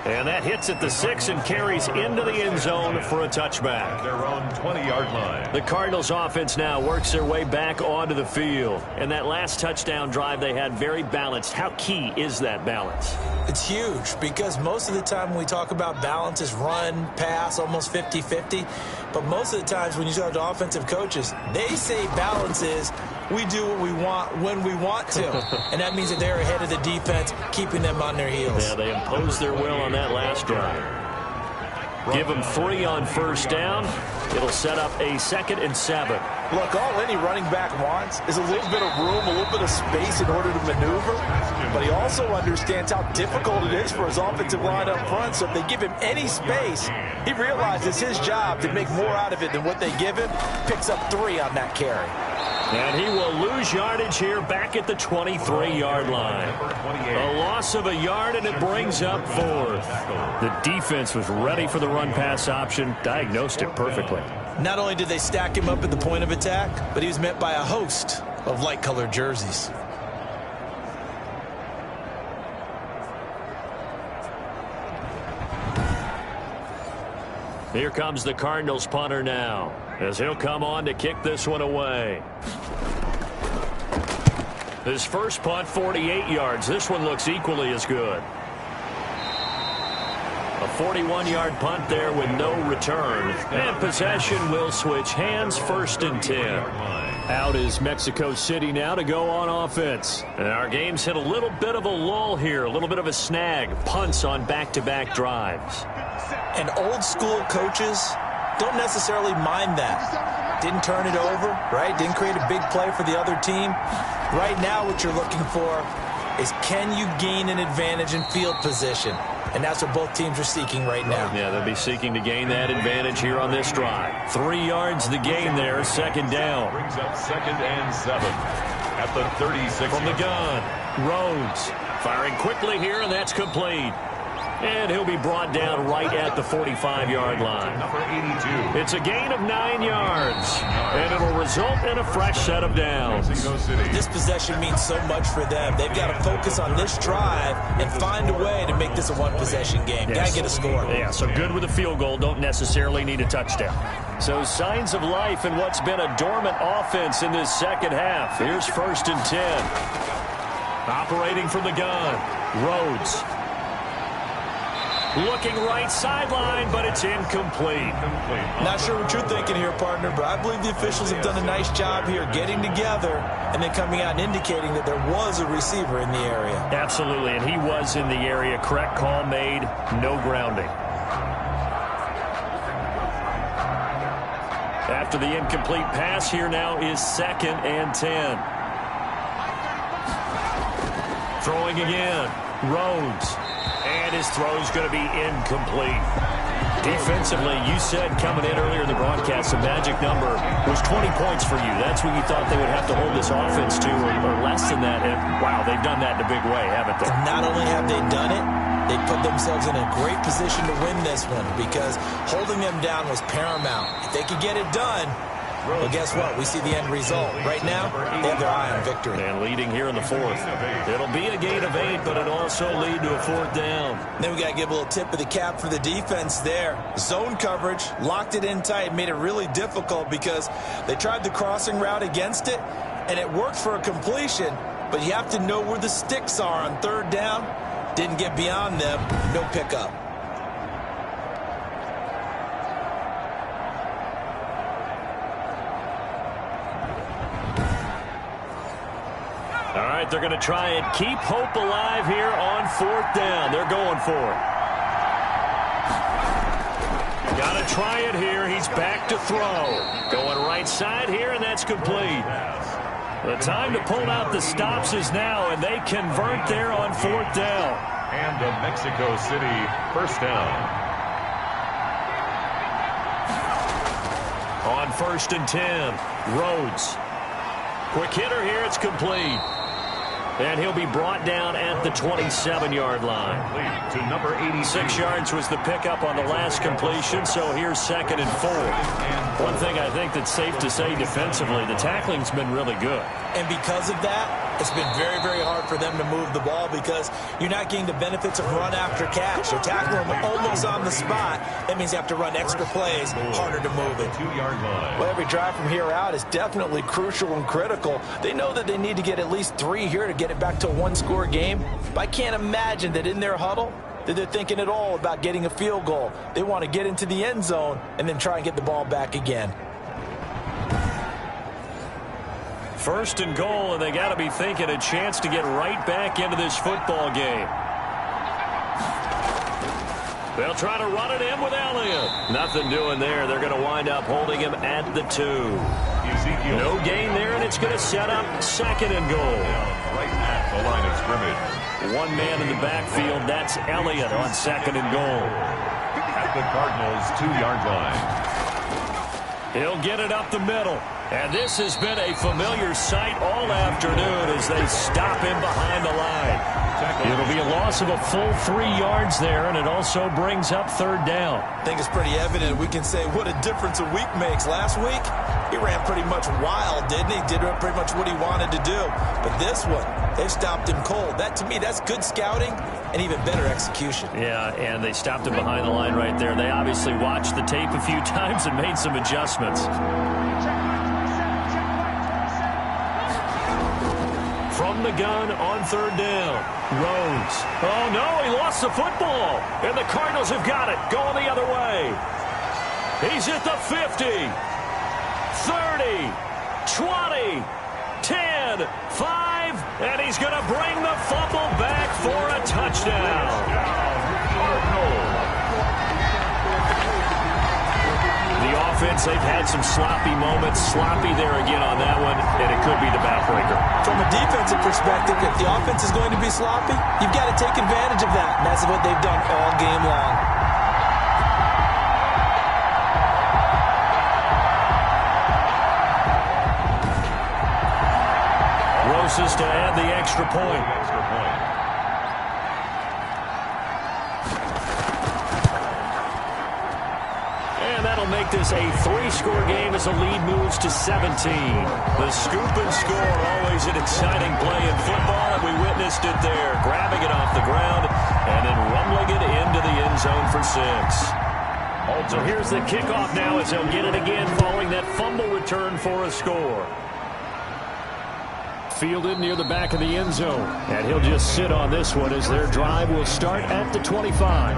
And that hits at the 6 and carries into the end zone for a touchback. Their own 20-yard line. The Cardinals offense now works their way back onto the field. And that last touchdown drive they had very balanced. How key is that balance? It's huge because most of the time when we talk about balance is run, pass, almost 50-50. But most of the times when you talk to offensive coaches, they say balance is we do what we want when we want to. And that means that they're ahead of the defense, keeping them on their heels. Yeah, they imposed their will on that last drive. Give them 3 on first down. It'll set up a 2nd and 7. Look, all any running back wants is a little bit of room, a little bit of space in order to maneuver. But he also understands how difficult it is for his offensive line up front. So if they give him any space, he realizes his job to make more out of it than what they give him. Picks up 3 on that carry. And he will lose yardage here back at the 23-yard line. A loss of a yard, and it brings up 4th. The defense was ready for the run-pass option, diagnosed it perfectly. Not only did they stack him up at the point of attack, but he was met by a host of light-colored jerseys. Here comes the Cardinals punter now, as he'll come on to kick this one away. His first punt, 48 yards. This one looks equally as good. A 41-yard punt there with no return. And possession will switch hands, 1st and 10. Out is Mexico City now to go on offense. And our game's hit a little bit of a lull here, a little bit of a snag. Punts on back-to-back drives. And old school coaches don't necessarily mind that. Didn't turn it over, right? Didn't create a big play for the other team. Right now what you're looking for is, can you gain an advantage in field position? And that's what both teams are seeking right now. Yeah, they'll be seeking to gain that advantage here on this drive. 3 yards the gain there, second down. Brings up 2nd and 7 at the 36. From the gun, Rhodes firing quickly here, and that's complete. And he'll be brought down right at the 45-yard line. Number 82. It's a gain of 9 yards, and it'll result in a fresh set of downs. This possession means so much for them. They've got to focus on this drive and find a way to make this a one-possession game. Yes. Got to get a score. Yeah, so good with a field goal. Don't necessarily need a touchdown. So signs of life in what's been a dormant offense in this second half. Here's 1st and 10. Operating from the gun, Rhodes. Looking right sideline, but it's incomplete. Not sure what you're thinking here, partner, but I believe the officials have done a nice job here getting together and then coming out and indicating that there was a receiver in the area. Absolutely, and he was in the area. Correct call made, no grounding. After the incomplete pass, here now is 2nd and 10. Throwing again, Rhodes. And his throw's going to be incomplete. Defensively, you said coming in earlier in the broadcast, the magic number was 20 points for you. That's what you thought they would have to hold this offense to, or less than that. And, wow, they've done that in a big way, haven't they? And not only have they done it, they put themselves in a great position to win this one because holding them down was paramount. If they could get it done, well, guess what? We see the end result. Right now, they have their eye on victory. And leading here in the 4th. It'll be a gain of 8, but it'll also lead to a 4th down. Then we got to give a little tip of the cap for the defense there. Zone coverage, locked it in tight, made it really difficult because they tried the crossing route against it, and it worked for a completion, but you have to know where the sticks are on 3rd down. Didn't get beyond them, no pickup. All right, they're going to try and keep hope alive here on 4th down. They're going for it. Got to try it here. He's back to throw. Going right side here, and that's complete. The time to pull out the stops is now, and they convert there on 4th down. And a Mexico City 1st down. On 1st and 10, Rhodes. Quick hitter here, it's complete. And he'll be brought down at the 27-yard line. To number 86. 6 yards was the pickup on the last completion, so here's 2nd and 4. One thing I think that's safe to say defensively, the tackling's been really good. And because of that, it's been very, very hard for them to move the ball because you're not getting the benefits of run after catch. They're tackling them almost on the spot. That means you have to run extra plays, harder to move it. 2-yard line. Well, every drive from here out is definitely crucial and critical. They know that they need to get at least 3 here to get it back to a one-score game. But I can't imagine that in their huddle that they're thinking at all about getting a field goal. They want to get into the end zone and then try and get the ball back again. 1st and goal, and they got to be thinking a chance to get right back into this football game. They'll try to run it in with Elliott. Nothing doing there. They're going to wind up holding him at the 2. No gain there, and it's going to set up 2nd and goal. Right at the line of scrimmage. One man in the backfield. That's Elliott on 2nd and goal. At the Cardinals' 2-yard line. He'll get it up the middle. And this has been a familiar sight all afternoon as they stop him behind the line. It'll be a loss of a full 3 yards there, and it also brings up 3rd down. I think it's pretty evident. We can say what a difference a week makes. Last week, he ran pretty much wild, didn't he? Did pretty much what he wanted to do. But this one, they've stopped him cold. That, to me, that's good scouting and even better execution. Yeah, and they stopped him behind the line right there. They obviously watched the tape a few times and made some adjustments. From the gun on 3rd down, Rhodes. Oh, no, he lost the football. And the Cardinals have got it, going the other way. He's at the 50, 30, 20, 10, 5, and he's going to bring the fumble back for a touchdown. The Giants, they've had some sloppy moments. Sloppy there again on that one, and it could be the backbreaker. From a defensive perspective, if the offense is going to be sloppy, you've got to take advantage of that. And that's what they've done all game long. Roses to add the extra point. And that'll make this a 3-score game as the lead moves to 17. The scoop and score, always an exciting play in football, and we witnessed it there, grabbing it off the ground and then rumbling it into the end zone for 6. So here's the kickoff now as they'll get it again following that fumble return for a score. Fielded near the back of the end zone. And he'll just sit on this one as their drive will start at the 25.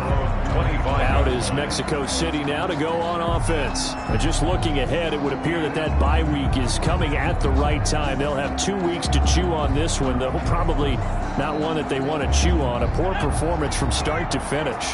Out is Mexico City now to go on offense. And just looking ahead, it would appear that that bye week is coming at the right time. They'll have 2 weeks to chew on this one, though probably not one that they want to chew on. A poor performance from start to finish.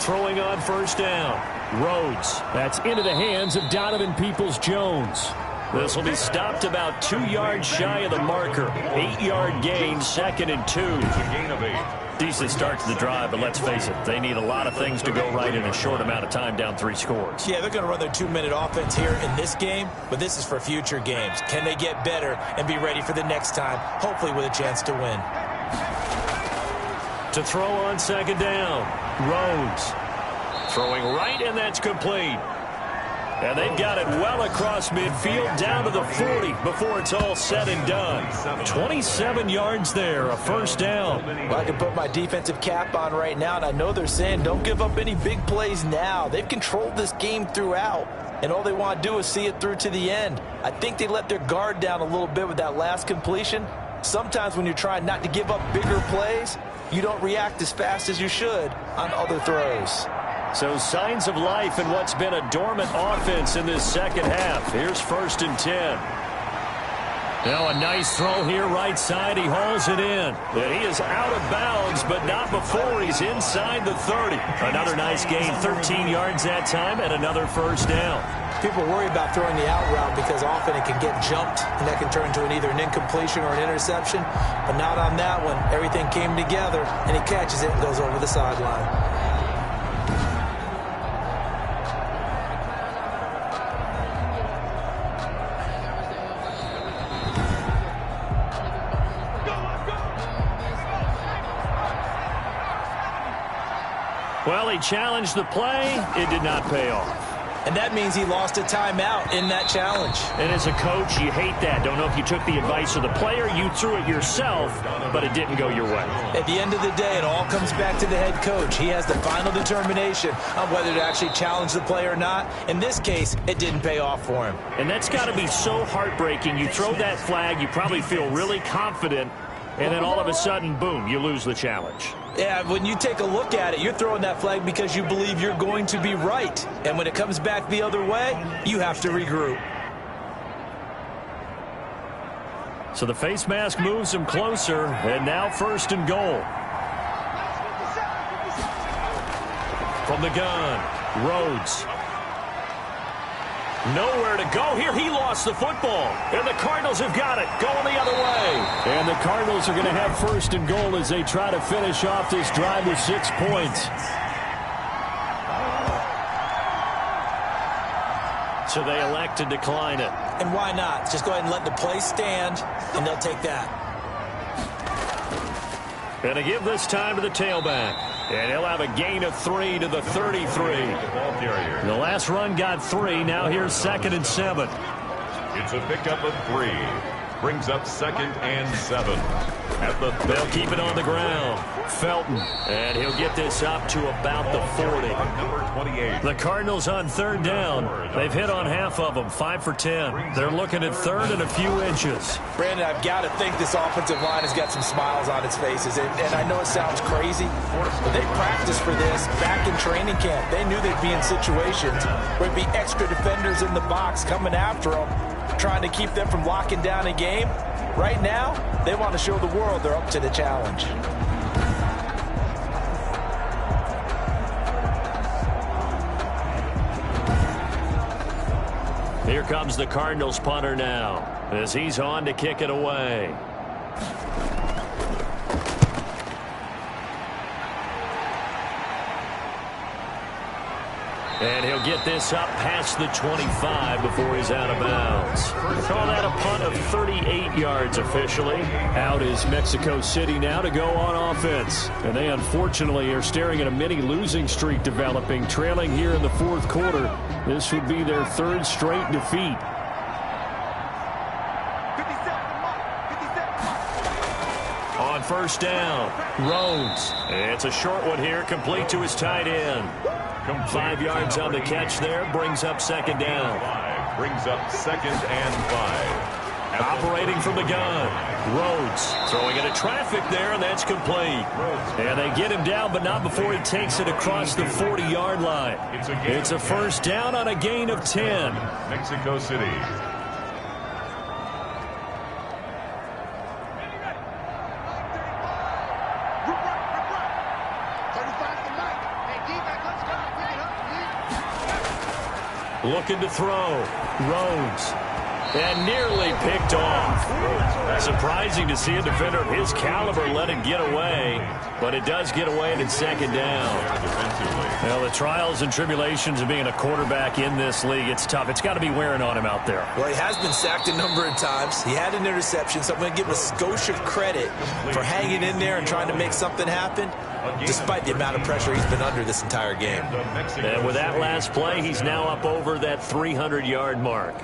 Throwing on first down. Rhodes. That's into the hands of Donovan Peoples-Jones. This will be stopped about 2 yards shy of the marker. 8-yard gain, 2nd and 2. Gain of 8. Decent start to the drive, but let's face it, they need a lot of things to go right in a short amount of time, down 3 scores. Yeah, they're going to run their 2-minute offense here in this game, but this is for future games. Can they get better and be ready for the next time, hopefully with a chance to win? To throw on 2nd down, Rhodes. Throwing right, and that's complete. And they've got it well across midfield down to the 40 before it's all said and done. 27 yards there, a first down. Well, I can put my defensive cap on right now, and I know they're saying don't give up any big plays now. They've controlled this game throughout, and all they want to do is see it through to the end. I think they let their guard down a little bit with that last completion. Sometimes when you're trying not to give up bigger plays, you don't react as fast as you should on other throws. So signs of life in what's been a dormant offense in this second half. Here's 1st and 10. Now a nice throw here right side. He hauls it in. And he is out of bounds, but not before he's inside the 30. Another nice gain, 13 yards that time, and another first down. People worry about throwing the out route because often it can get jumped, and that can turn into either an incompletion or an interception. But not on that one. Everything came together, and he catches it and goes over the sideline. Well, he challenged the play. It did not pay off. And that means he lost a timeout in that challenge. And as a coach, you hate that. Don't know if you took the advice of the player. You threw it yourself, but it didn't go your way. At the end of the day, it all comes back to the head coach. He has the final determination on whether to actually challenge the play or not. In this case, it didn't pay off for him. And that's got to be so heartbreaking. You throw that flag, you probably feel really confident, and then all of a sudden, boom, you lose the challenge. Yeah, when you take a look at it, you're throwing that flag because you believe you're going to be right. And when it comes back the other way, you have to regroup. So the face mask moves him closer, and now 1st and goal. From the gun, Rhodes. Nowhere to go here. He lost the football. And the Cardinals have got it. Going the other way. And the Cardinals are going to have 1st and goal as they try to finish off this drive with 6 points. So they elect to decline it. And why not? Just go ahead and let the play stand, and they'll take that. And to give this time to the tailback. And he'll have a gain of 3 to the 33. The last run got 3. Now here's 2nd and 7. It's a pickup of 3. Brings up 2nd and 7. At the They'll keep it on the ground. Felton. And he'll get this up to about the 40. Number 28. The Cardinals on 3rd down. They've hit on half of them, 5 for 10. They're looking at 3rd and a few inches. Brandon, I've got to think this offensive line has got some smiles on its faces. And I know it sounds crazy, but they practiced for this back in training camp. They knew they'd be in situations where there'd be extra defenders in the box coming after them, trying to keep them from locking down a game. Right now, they want to show the world they're up to the challenge. Here comes the Cardinals punter now as he's on to kick it away. And he'll get this up past the 25 before he's out of bounds. Call that a punt of 38 yards officially. Out is Mexico City now to go on offense. And they unfortunately are staring at a mini losing streak developing, trailing here in the fourth quarter. This would be their third straight defeat. On first down, Rhodes. It's a short one here, complete to his tight end. 5 yards on the catch there, brings up second down. Brings up 2nd and 5. Operating from the gun, Rhodes throwing into traffic there, and that's complete. And they get him down, but not before he takes it across the 40-yard line. It's a first down on a gain of 10. Mexico City. Looking to throw. Rhodes. And nearly picked off. Surprising to see a defender of his caliber let it get away, but it does get away and it's second down. Well, the trials and tribulations of being a quarterback in this league, it's tough. It's got to be wearing on him out there. Well, he has been sacked a number of times. He had an interception, so I'm going to give him a skosh of credit for hanging in there and trying to make something happen, despite the amount of pressure he's been under this entire game. And with that last play, he's now up over that 300-yard mark.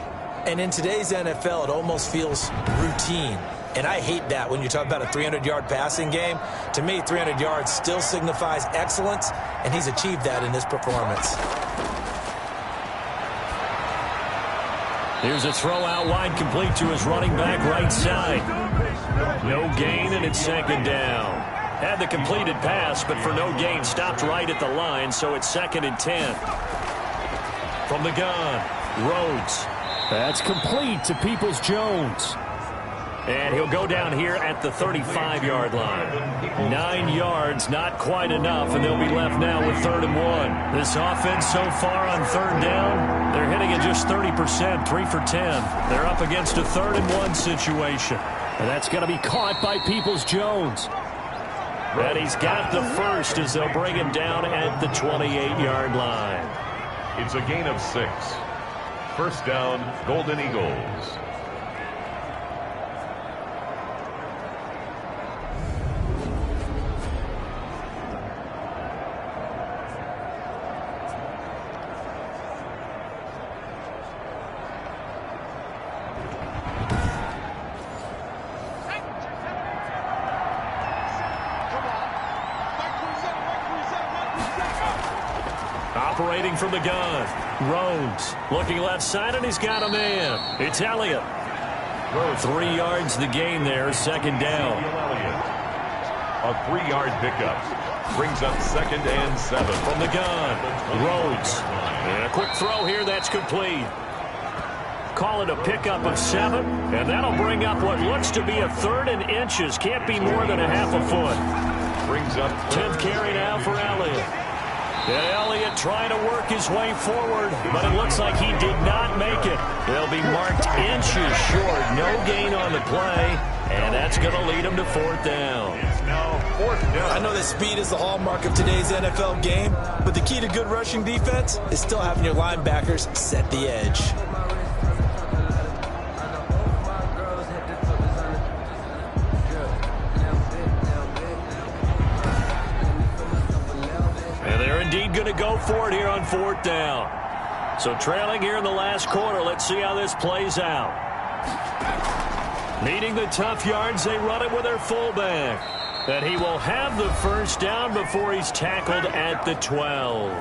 And in today's NFL, it almost feels routine. And I hate that when you talk about a 300-yard passing game. To me, 300 yards still signifies excellence, and he's achieved that in this performance. Here's a throw out wide, complete to his running back right side. No gain, and it's second down. Had the completed pass, but for no gain, stopped right at the line, so it's 2nd and 10. From the gun, Rhodes. That's complete to Peoples-Jones. And he'll go down here at the 35-yard line. 9 yards, not quite enough, and they'll be left now with 3rd and 1. This offense so far on 3rd down, they're hitting at just 30%, 3 for 10. They're up against a 3rd and 1 situation. And that's going to be caught by Peoples-Jones. And he's got the first as they'll bring him down at the 28-yard line. It's a gain of 6. First down, Golden Eagles. Operating from the gun, Rhodes looking left side, and he's got a man. It's Elliott. 3 yards the gain there, second down. A 3-yard pickup brings up 2nd and 7. From the gun, Rhodes. And a quick throw here, that's complete. Call it a pickup of 7, and that'll bring up what looks to be a 3rd and inches. Can't be more than a half a foot. Brings up 10th carry now for Elliott. And Elliott trying to work his way forward, but it looks like he did not make it. They'll be marked inches short. No gain on the play, and that's going to lead him to 4th down. It's now 4th down. I know that speed is the hallmark of today's NFL game, but the key to good rushing defense is still having your linebackers set the edge. Going to go for it here on 4th down. So trailing here in the last quarter. Let's see how this plays out. Needing the tough yards, they run it with their fullback. And he will have the first down before he's tackled at the 12.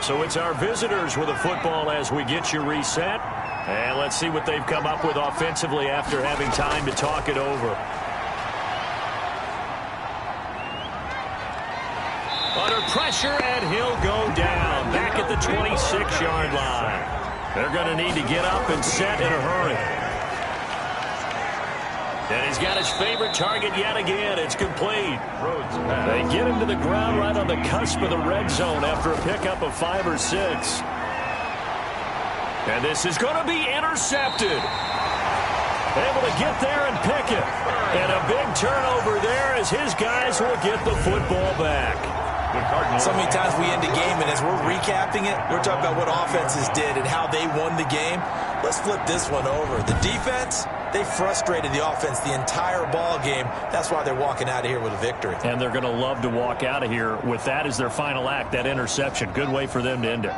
So it's our visitors with a football as we get you reset. And let's see what they've come up with offensively after having time to talk it over. Under pressure, and he'll go down back at the 26-yard line. They're going to need to get up and set in a hurry. And he's got his favorite target yet again. It's complete. They get him to the ground right on the cusp of the red zone after a pickup of 5 or 6. And this is going to be intercepted. Able to get there and pick it. And a big turnover there as his guys will get the football back. So many times we end a game, and as we're recapping it, we're talking about what offenses did and how they won the game. Let's flip this one over. The defense, they frustrated the offense the entire ball game. That's why they're walking out of here with a victory. And they're going to love to walk out of here with that as their final act, that interception. Good way for them to end it.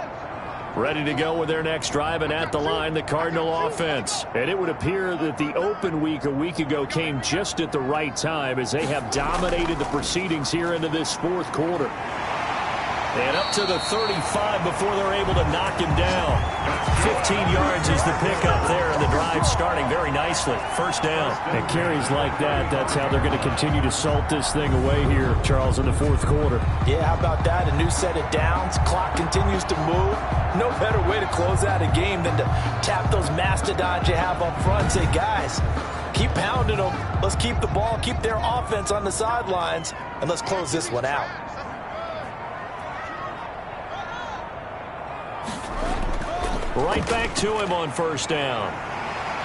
Ready to go with their next drive, and at the line, the Cardinal offense. And it would appear that the open week a week ago came just at the right time as they have dominated the proceedings here into this fourth quarter. And up to the 35 before they're able to knock him down. 15 yards is the pickup there, and the drive starting very nicely. First down. And carries like that, that's how they're going to continue to salt this thing away here, Charles, in the fourth quarter. Yeah, how about that? A new set of downs. Clock continues to move. No better way to close out a game than to tap those mastodons you have up front and say, guys, keep pounding them. Let's keep the ball, keep their offense on the sidelines, and let's close this one out. Right back to him on first down.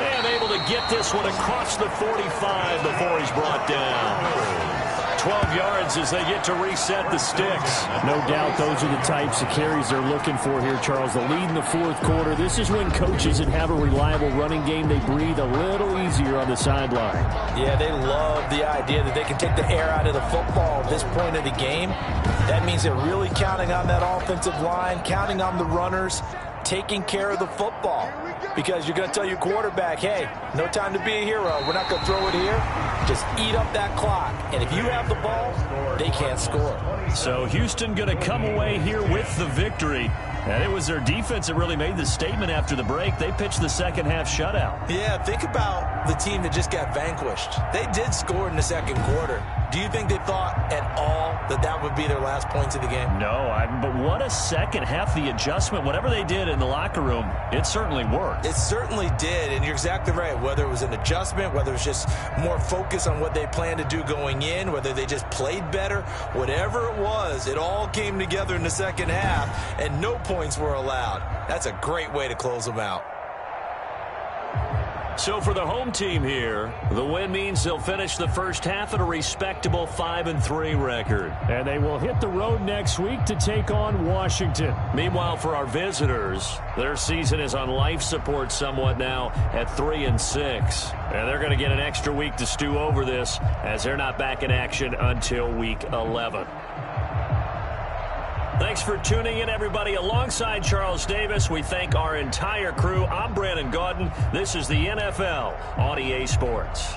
And able to get this one across the 45 before he's brought down. 12 yards as they get to reset the sticks. No doubt those are the types of carries they're looking for here, Charles. The lead in the fourth quarter. This is when coaches that have a reliable running game, they breathe a little easier on the sideline. Yeah, they love the idea that they can take the air out of the football at this point of the game. That means they're really counting on that offensive line, counting on the runners, taking care of the football. Because you're going to tell your quarterback, hey, no time to be a hero. We're not going to throw it here. Just eat up that clock. And if you have the ball, they can't score. So Houston going to come away here with the victory. And it was their defense that really made the statement after the break. They pitched the second half shutout. Yeah, think about the team that just got vanquished. They did score in the second quarter. Do you think they thought at all that that would be their last points of the game? No, but what a second half. The adjustment, whatever they did in the locker room, it certainly worked. It certainly did, and you're exactly right. Whether it was an adjustment, whether it was just more focus on what they planned to do going in, whether they just played better, whatever it was, it all came together in the second half, and no points were allowed. That's a great way to close them out. So for the home team here, the win means they'll finish the first half at a respectable 5-3 record. And they will hit the road next week to take on Washington. Meanwhile, for our visitors, their season is on life support somewhat now at 3-6. And they're going to get an extra week to stew over this as they're not back in action until week 11. Thanks for tuning in, everybody. Alongside Charles Davis, we thank our entire crew. I'm Brandon Gaudin. This is the NFL on EA Sports.